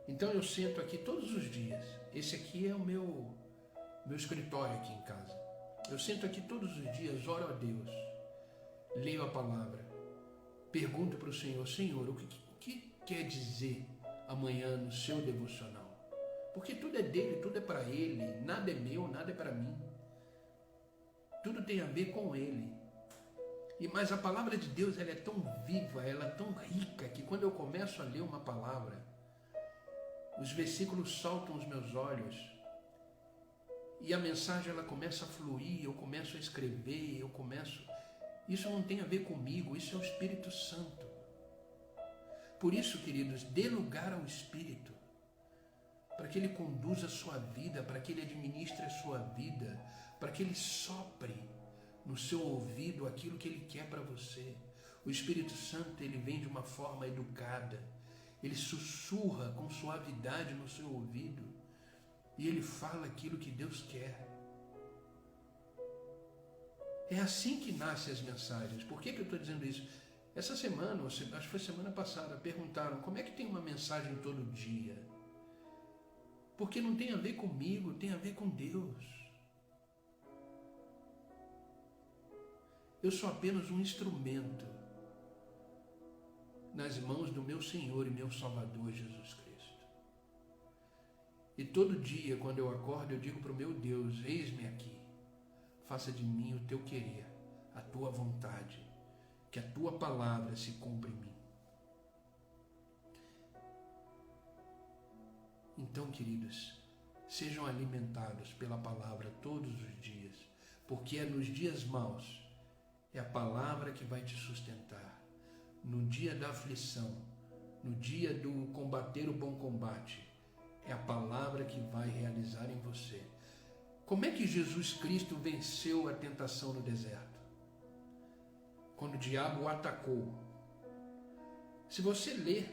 Speaker 1: Então eu sento aqui todos os dias. Esse aqui é o meu escritório aqui em casa. Eu sento aqui todos os dias, oro a Deus, leio a palavra, pergunto para o Senhor, Senhor, o que quer dizer amanhã no seu devocional? Porque tudo é dele, tudo é para ele, nada é meu, nada é para mim. Tudo tem a ver com ele. Mas a palavra de Deus, ela é tão viva, ela é tão rica, que quando eu começo a ler uma palavra, os versículos saltam aos meus olhos e a mensagem ela começa a fluir, eu começo a escrever, Isso não tem a ver comigo, isso é o Espírito Santo. Por isso, queridos, dê lugar ao Espírito, para que Ele conduza a sua vida, para que Ele administre a sua vida, para que Ele sopre no seu ouvido aquilo que Ele quer para você. O Espírito Santo, ele vem de uma forma educada, ele sussurra com suavidade no seu ouvido e ele fala aquilo que Deus quer. É assim que nascem as mensagens. Por que eu estou dizendo isso? Essa semana, acho que foi semana passada, perguntaram como é que tem uma mensagem todo dia? Porque não tem a ver comigo, tem a ver com Deus. Eu sou apenas um instrumento nas mãos do meu Senhor e meu Salvador Jesus Cristo. E todo dia, quando eu acordo, eu digo para o meu Deus, eis-me aqui, faça de mim o teu querer, a tua vontade, que a tua palavra se cumpra em mim. Então, queridos, sejam alimentados pela palavra todos os dias, porque é nos dias maus, é a palavra que vai te sustentar. No dia da aflição, no dia do combater o bom combate, é a palavra que vai realizar em você. Como é que Jesus Cristo venceu a tentação no deserto? Quando o diabo o atacou. Se você ler,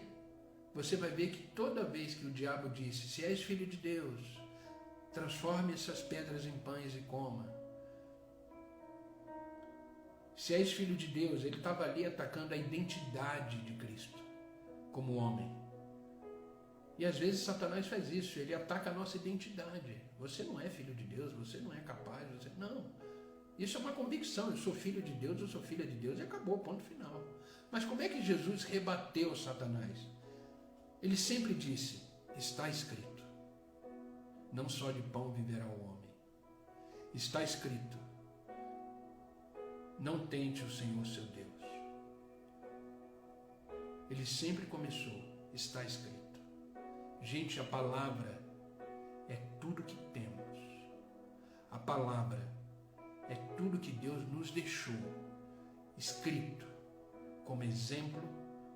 Speaker 1: você vai ver que toda vez que o diabo disse, se és filho de Deus, transforme essas pedras em pães e coma. Se és filho de Deus, ele estava ali atacando a identidade de Cristo como homem. E às vezes Satanás faz isso, ele ataca a nossa identidade. Você não é filho de Deus, você não é capaz, não. Isso é uma convicção, eu sou filho de Deus, eu sou filha de Deus e acabou, ponto final. Mas como é que Jesus rebateu Satanás? Ele sempre disse, está escrito, não só de pão viverá o homem. Está escrito, não tente o Senhor seu Deus. Ele sempre começou, está escrito. Gente, a palavra é tudo que temos. A palavra é tudo que Deus nos deixou, escrito, como exemplo,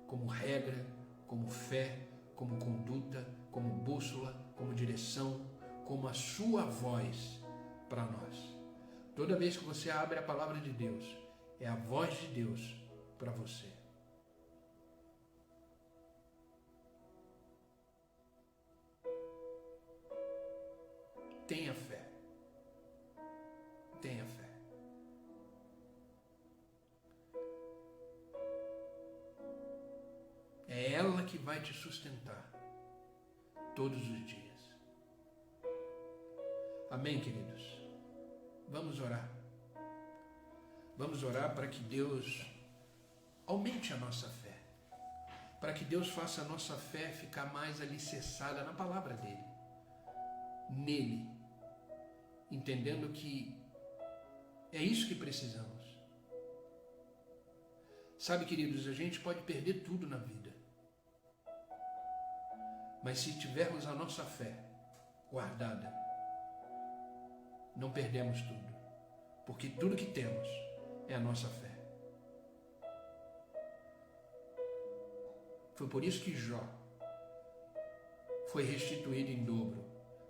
Speaker 1: como regra, como fé, como conduta, como bússola, como direção, como a sua voz para nós. Toda vez que você abre a palavra de Deus, é a voz de Deus para você. Tenha fé. Tenha fé. É ela que vai te sustentar todos os dias. Amém, queridos? Vamos orar. Vamos orar para que Deus aumente a nossa fé. Para que Deus faça a nossa fé ficar mais alicerçada na palavra dEle. Nele. Entendendo que É isso que precisamos. Sabe, queridos, a gente pode perder tudo na vida. Mas se tivermos a nossa fé guardada, não perdemos tudo. Porque tudo que temos é a nossa fé. Foi por isso que Jó foi restituído em dobro.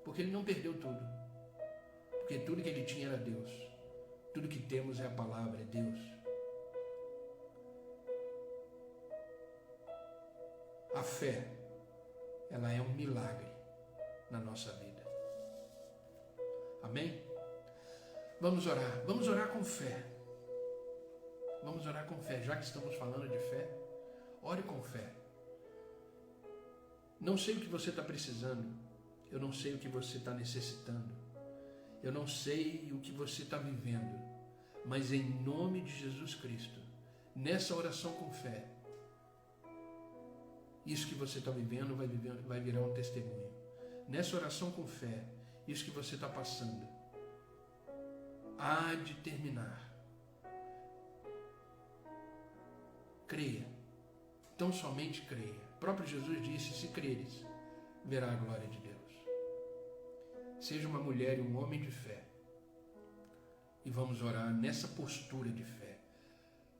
Speaker 1: Porque ele não perdeu tudo. Porque tudo que ele tinha era Deus. Tudo que temos é a palavra, é Deus. A fé, ela é um milagre na nossa vida. Amém? Vamos orar com fé. Vamos orar com fé, já que estamos falando de fé, ore com fé. Não sei o que você está precisando, eu não sei o que você está necessitando, eu não sei o que você está vivendo, mas em nome de Jesus Cristo, nessa oração com fé, isso que você está vivendo vai virar um testemunho. Nessa oração com fé, isso que você está passando há de terminar. Creia, tão somente creia. O próprio Jesus disse: se creres, verá a glória de Deus. Seja uma mulher e um homem de fé, e vamos orar nessa postura de fé.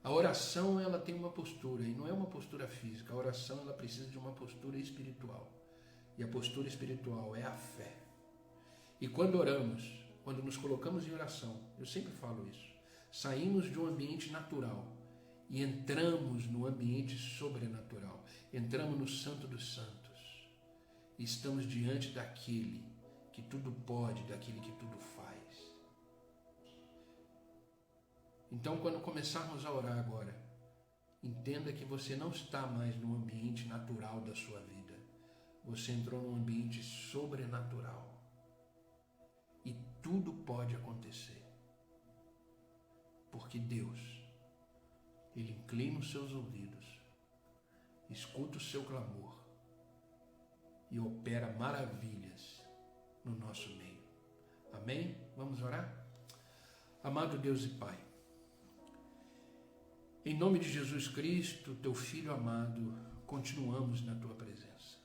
Speaker 1: A oração, ela tem uma postura, e não é uma postura física. A oração, ela precisa de uma postura espiritual, e a postura espiritual é a fé. E quando oramos, quando nos colocamos em oração, eu sempre falo isso, saímos de um ambiente natural e entramos no ambiente sobrenatural, entramos no Santo dos Santos, e estamos diante daquele que tudo pode, daquele que tudo faz. Então, quando começarmos a orar agora, entenda que você não está mais no ambiente natural da sua vida, você entrou num ambiente sobrenatural, e tudo pode acontecer, porque Deus, Ele inclina os seus ouvidos, escuta o seu clamor e opera maravilhas no nosso meio. Amém? Vamos orar? Amado Deus e Pai, em nome de Jesus Cristo, Teu Filho amado, continuamos na Tua presença.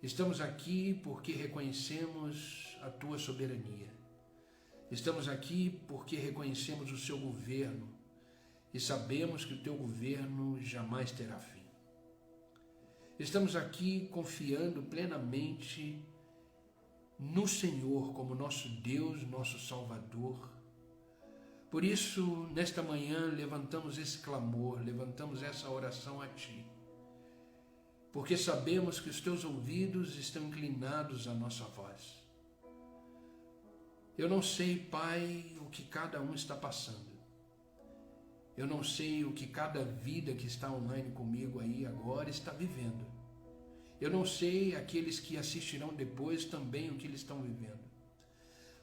Speaker 1: Estamos aqui porque reconhecemos a Tua soberania. Estamos aqui porque reconhecemos o Seu governo e sabemos que o Teu governo jamais terá fim. Estamos aqui confiando plenamente no Senhor como nosso Deus, nosso Salvador. Por isso, nesta manhã, levantamos esse clamor, levantamos essa oração a Ti, porque sabemos que os Teus ouvidos estão inclinados à nossa voz. Eu não sei, Pai, o que cada um está passando. Eu não sei o que cada vida que está online comigo aí agora está vivendo. Eu não sei aqueles que assistirão depois também o que eles estão vivendo.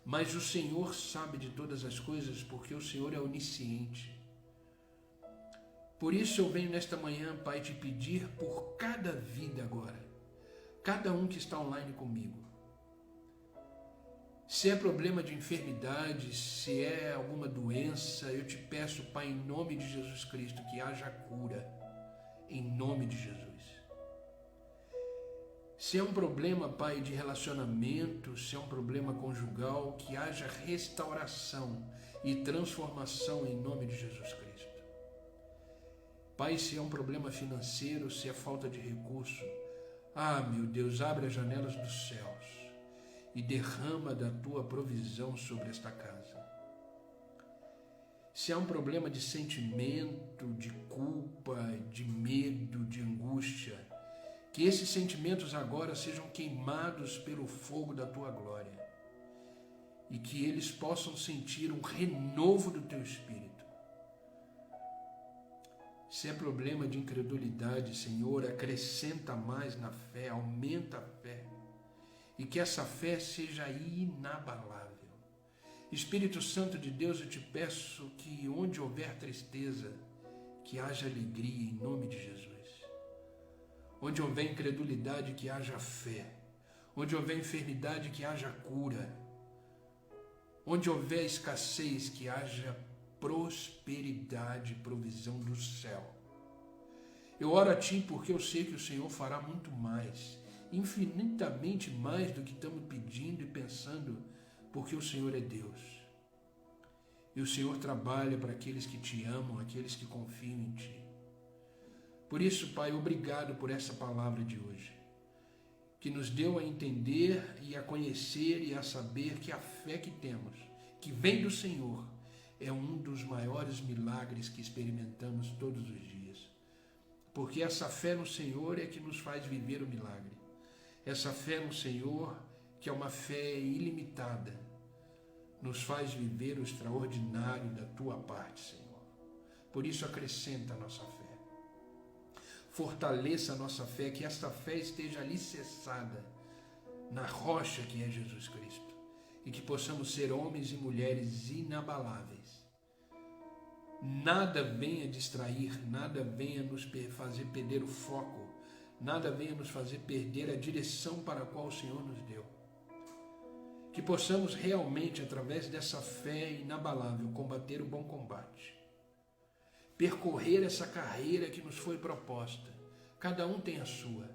Speaker 1: Mas o Senhor sabe de todas as coisas, porque o Senhor é onisciente. Por isso eu venho nesta manhã, Pai, te pedir por cada vida agora, cada um que está online comigo. Se é problema de enfermidade, se é alguma doença, eu te peço, Pai, em nome de Jesus Cristo, que haja cura, em nome de Jesus. Se é um problema, Pai, de relacionamento, se é um problema conjugal, que haja restauração e transformação em nome de Jesus Cristo. Pai, se é um problema financeiro, se é falta de recurso, meu Deus, abre as janelas dos céus e derrama da Tua provisão sobre esta casa. Se há um problema de sentimento, de culpa, de medo, de angústia, que esses sentimentos agora sejam queimados pelo fogo da Tua glória e que eles possam sentir um renovo do Teu Espírito. Se é problema de incredulidade, Senhor, acrescenta mais na fé, aumenta a fé, e que essa fé seja inabalável. Espírito Santo de Deus, eu te peço que onde houver tristeza, que haja alegria em nome de Jesus. Onde houver incredulidade, que haja fé. Onde houver enfermidade, que haja cura. Onde houver escassez, que haja prosperidade e provisão do céu. Eu oro a Ti porque eu sei que o Senhor fará muito mais, infinitamente mais do que estamos pedindo e pensando, porque o Senhor é Deus. E o Senhor trabalha para aqueles que Te amam, aqueles que confiam em Ti. Por isso, Pai, obrigado por essa palavra de hoje, que nos deu a entender e a conhecer e a saber que a fé que temos, que vem do Senhor, é um dos maiores milagres que experimentamos todos os dias. Porque essa fé no Senhor é que nos faz viver o milagre. Essa fé no Senhor, que é uma fé ilimitada, nos faz viver o extraordinário da Tua parte, Senhor. Por isso, acrescenta a nossa fé. Fortaleça a nossa fé, que esta fé esteja alicerçada na rocha que é Jesus Cristo, e que possamos ser homens e mulheres inabaláveis. Nada venha distrair, nada venha nos fazer perder o foco, nada venha nos fazer perder a direção para a qual o Senhor nos deu. Que possamos realmente, através dessa fé inabalável, combater o bom combate. Percorrer essa carreira que nos foi proposta. Cada um tem a sua.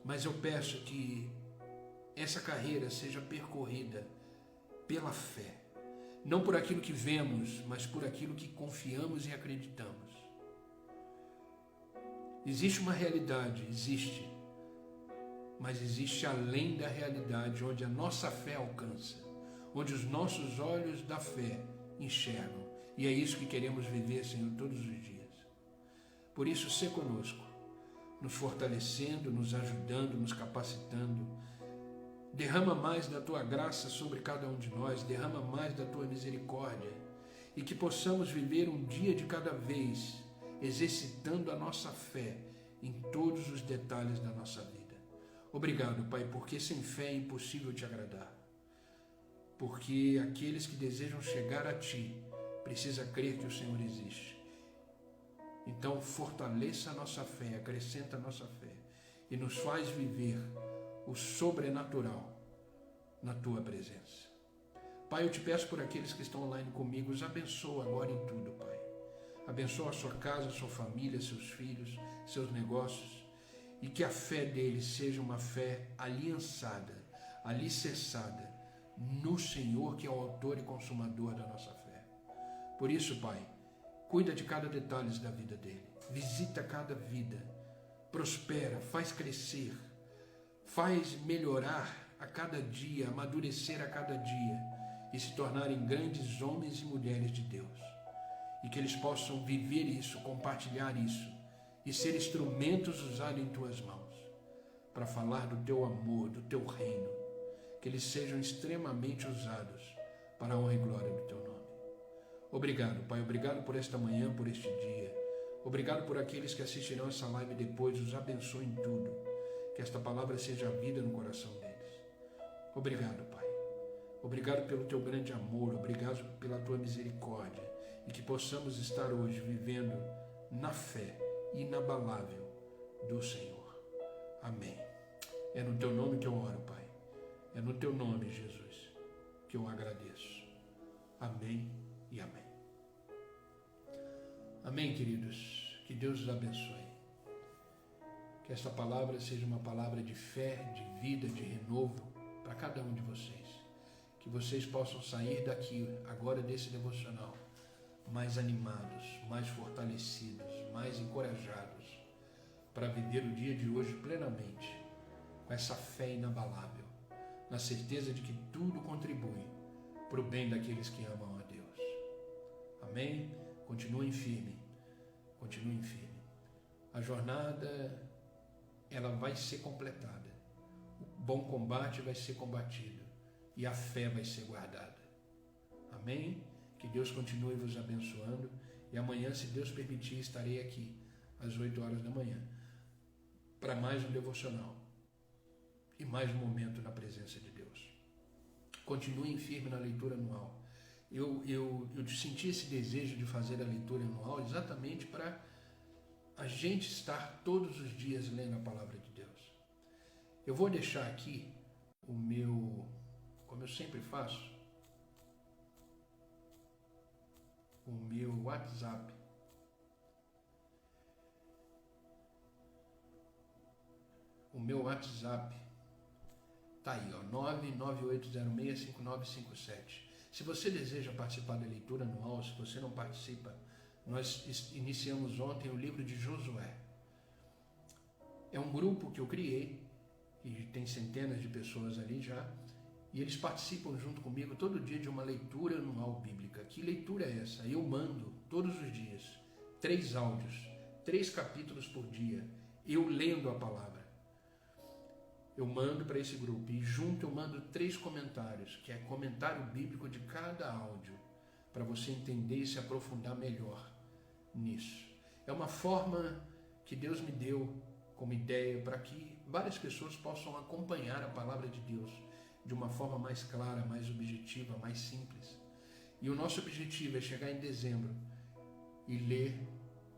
Speaker 1: Mas eu peço que essa carreira seja percorrida pela fé. Não por aquilo que vemos, mas por aquilo que confiamos e acreditamos. Existe uma realidade, existe. Mas existe além da realidade, onde a nossa fé alcança, onde os nossos olhos da fé enxergam. E é isso que queremos viver, Senhor, todos os dias. Por isso, sê conosco, nos fortalecendo, nos ajudando, nos capacitando. Derrama mais da Tua graça sobre cada um de nós, derrama mais da Tua misericórdia, e que possamos viver um dia de cada vez, exercitando a nossa fé em todos os detalhes da nossa vida. Obrigado, Pai, porque sem fé é impossível Te agradar. Porque aqueles que desejam chegar a Ti precisam crer que o Senhor existe. Então, fortaleça a nossa fé, acrescenta a nossa fé e nos faz viver o sobrenatural na Tua presença. Pai, eu Te peço por aqueles que estão online comigo, os abençoa agora em tudo, Pai. Abençoa a sua casa, a sua família, seus filhos, seus negócios, e que a fé deles seja uma fé aliançada, alicerçada no Senhor, que é o autor e consumador da nossa fé. Por isso, Pai, cuida de cada detalhe da vida dele, visita cada vida, prospera, faz crescer, faz melhorar a cada dia, amadurecer a cada dia e se tornarem grandes homens e mulheres de Deus. E que eles possam viver isso, compartilhar isso e ser instrumentos usados em Tuas mãos para falar do Teu amor, do Teu reino. Que eles sejam extremamente usados para a honra e glória do Teu nome. Obrigado, Pai, obrigado por esta manhã, por este dia. Obrigado por aqueles que assistirão essa live depois, os abençoe em tudo. Que esta palavra seja vida no coração deles. Obrigado, Pai. Obrigado pelo Teu grande amor, obrigado pela Tua misericórdia e que possamos estar hoje vivendo na fé inabalável do Senhor. Amém. É no Teu nome que eu oro, Pai. É no Teu nome, Jesus, que eu agradeço. Amém e amém. Amém, queridos. Que Deus os abençoe. Que esta palavra seja uma palavra de fé, de vida, de renovo para cada um de vocês. Que vocês possam sair daqui, agora desse devocional, mais animados, mais fortalecidos, mais encorajados para viver o dia de hoje plenamente, com essa fé inabalável, na certeza de que tudo contribui para o bem daqueles que amam a Deus. Amém? Continuem firme, continuem firme. A jornada, ela vai ser completada. O bom combate vai ser combatido e a fé vai ser guardada. Amém? Que Deus continue vos abençoando e amanhã, se Deus permitir, estarei aqui às 8 horas da manhã para mais um devocional e mais um momento na presença de Deus. Continuem firme na leitura anual. Eu senti esse desejo de fazer a leitura anual exatamente para a gente estar todos os dias lendo a palavra de Deus. Eu vou deixar aqui o meu, como eu sempre faço, o meu WhatsApp. O meu WhatsApp tá aí, ó, 998065957. Se você deseja participar da leitura anual, se você não participa, nós iniciamos ontem o livro de Josué. É um grupo que eu criei, e tem centenas de pessoas ali já, e eles participam junto comigo todo dia de uma leitura anual bíblica. Que leitura é essa? Eu mando todos os dias 3 áudios, 3 capítulos por dia, eu lendo a palavra. Eu mando para esse grupo e junto eu mando 3 comentários, que é comentário bíblico de cada áudio, para você entender e se aprofundar melhor nisso. É uma forma que Deus me deu como ideia para que várias pessoas possam acompanhar a palavra de Deus de uma forma mais clara, mais objetiva, mais simples. E o nosso objetivo é chegar em dezembro e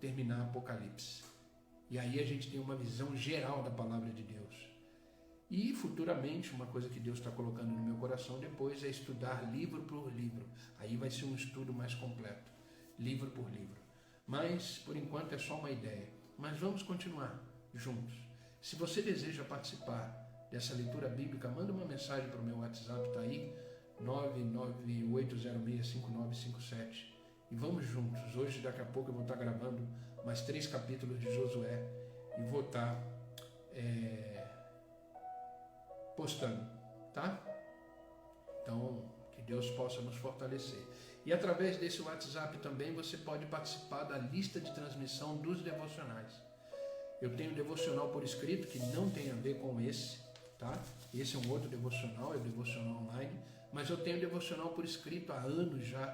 Speaker 1: terminar Apocalipse. E aí a gente tem uma visão geral da palavra de Deus. E futuramente, uma coisa que Deus está colocando no meu coração depois é estudar livro por livro. Aí vai ser um estudo mais completo, livro por livro. Mas, por enquanto, é só uma ideia. Mas vamos continuar juntos. Se você deseja participar dessa leitura bíblica, manda uma mensagem para o meu WhatsApp, está aí, 998065957. E vamos juntos. Hoje, daqui a pouco, eu vou estar gravando mais 3 capítulos de Josué e vou estar postando, tá? Então, que Deus possa nos fortalecer. E através desse WhatsApp também você pode participar da lista de transmissão dos devocionais. Eu tenho um devocional por escrito que não tem a ver com esse, tá? Esse é um outro devocional, é o devocional online, mas eu tenho um devocional por escrito há anos já,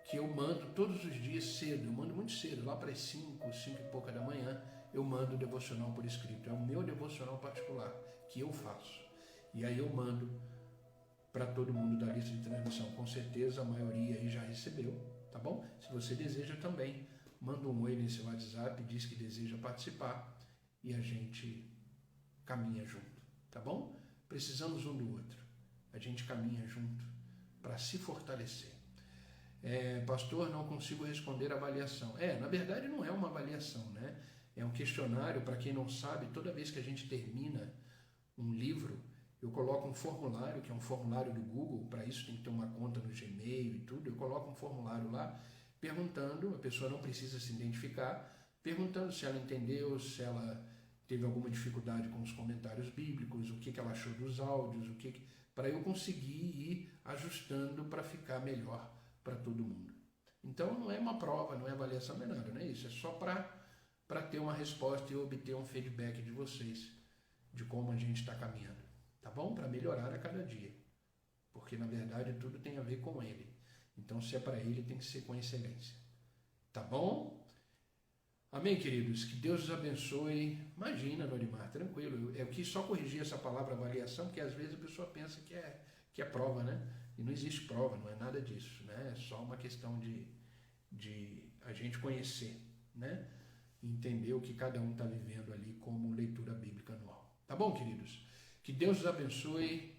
Speaker 1: que eu mando todos os dias cedo, eu mando muito cedo, lá para as 5 e pouca da manhã, eu mando o devocional por escrito. É o meu devocional particular, que eu faço. E aí eu mando para todo mundo da lista de transmissão. Com certeza a maioria aí já recebeu, tá bom? Se você deseja também, manda um oi nesse WhatsApp, diz que deseja participar e a gente caminha junto, tá bom? Precisamos um do outro. A gente caminha junto para se fortalecer. Pastor, não consigo responder a avaliação. Na verdade não é uma avaliação, né? É um questionário, para quem não sabe, toda vez que a gente termina um livro, eu coloco um formulário, que é um formulário do Google, para isso tem que ter uma conta no Gmail e tudo, eu coloco um formulário lá, perguntando, a pessoa não precisa se identificar, perguntando se ela entendeu, se ela teve alguma dificuldade com os comentários bíblicos, o que ela achou dos áudios, para eu conseguir ir ajustando para ficar melhor para todo mundo. Então não é uma prova, não é avaliação, não é nada, não é isso, é só para ter uma resposta e obter um feedback de vocês, de como a gente está caminhando. Tá bom? Para melhorar a cada dia. Porque, na verdade, tudo tem a ver com Ele. Então, se é para Ele, tem que ser com excelência. Tá bom? Amém, queridos? Que Deus os abençoe. Imagina, Norimar, tranquilo. Eu quis só corrigir essa palavra avaliação, porque às vezes a pessoa pensa que é prova, né? E não existe prova, não é nada disso, né? É só uma questão de a gente conhecer, né? Entender o que cada um está vivendo ali como leitura bíblica anual. Tá bom, queridos? Que Deus os abençoe,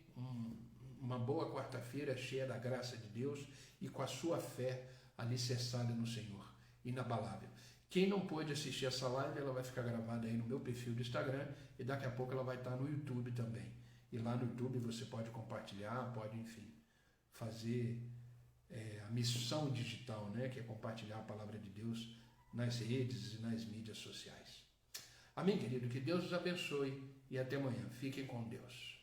Speaker 1: uma boa quarta-feira cheia da graça de Deus e com a sua fé alicerçada no Senhor, inabalável. Quem não pôde assistir essa live, ela vai ficar gravada aí no meu perfil do Instagram e daqui a pouco ela vai estar no YouTube também. E lá no YouTube você pode compartilhar, pode, enfim, fazer a missão digital, né, que é compartilhar a palavra de Deus nas redes e nas mídias sociais. Amém, querido? Que Deus os abençoe e até amanhã. Fiquem com Deus.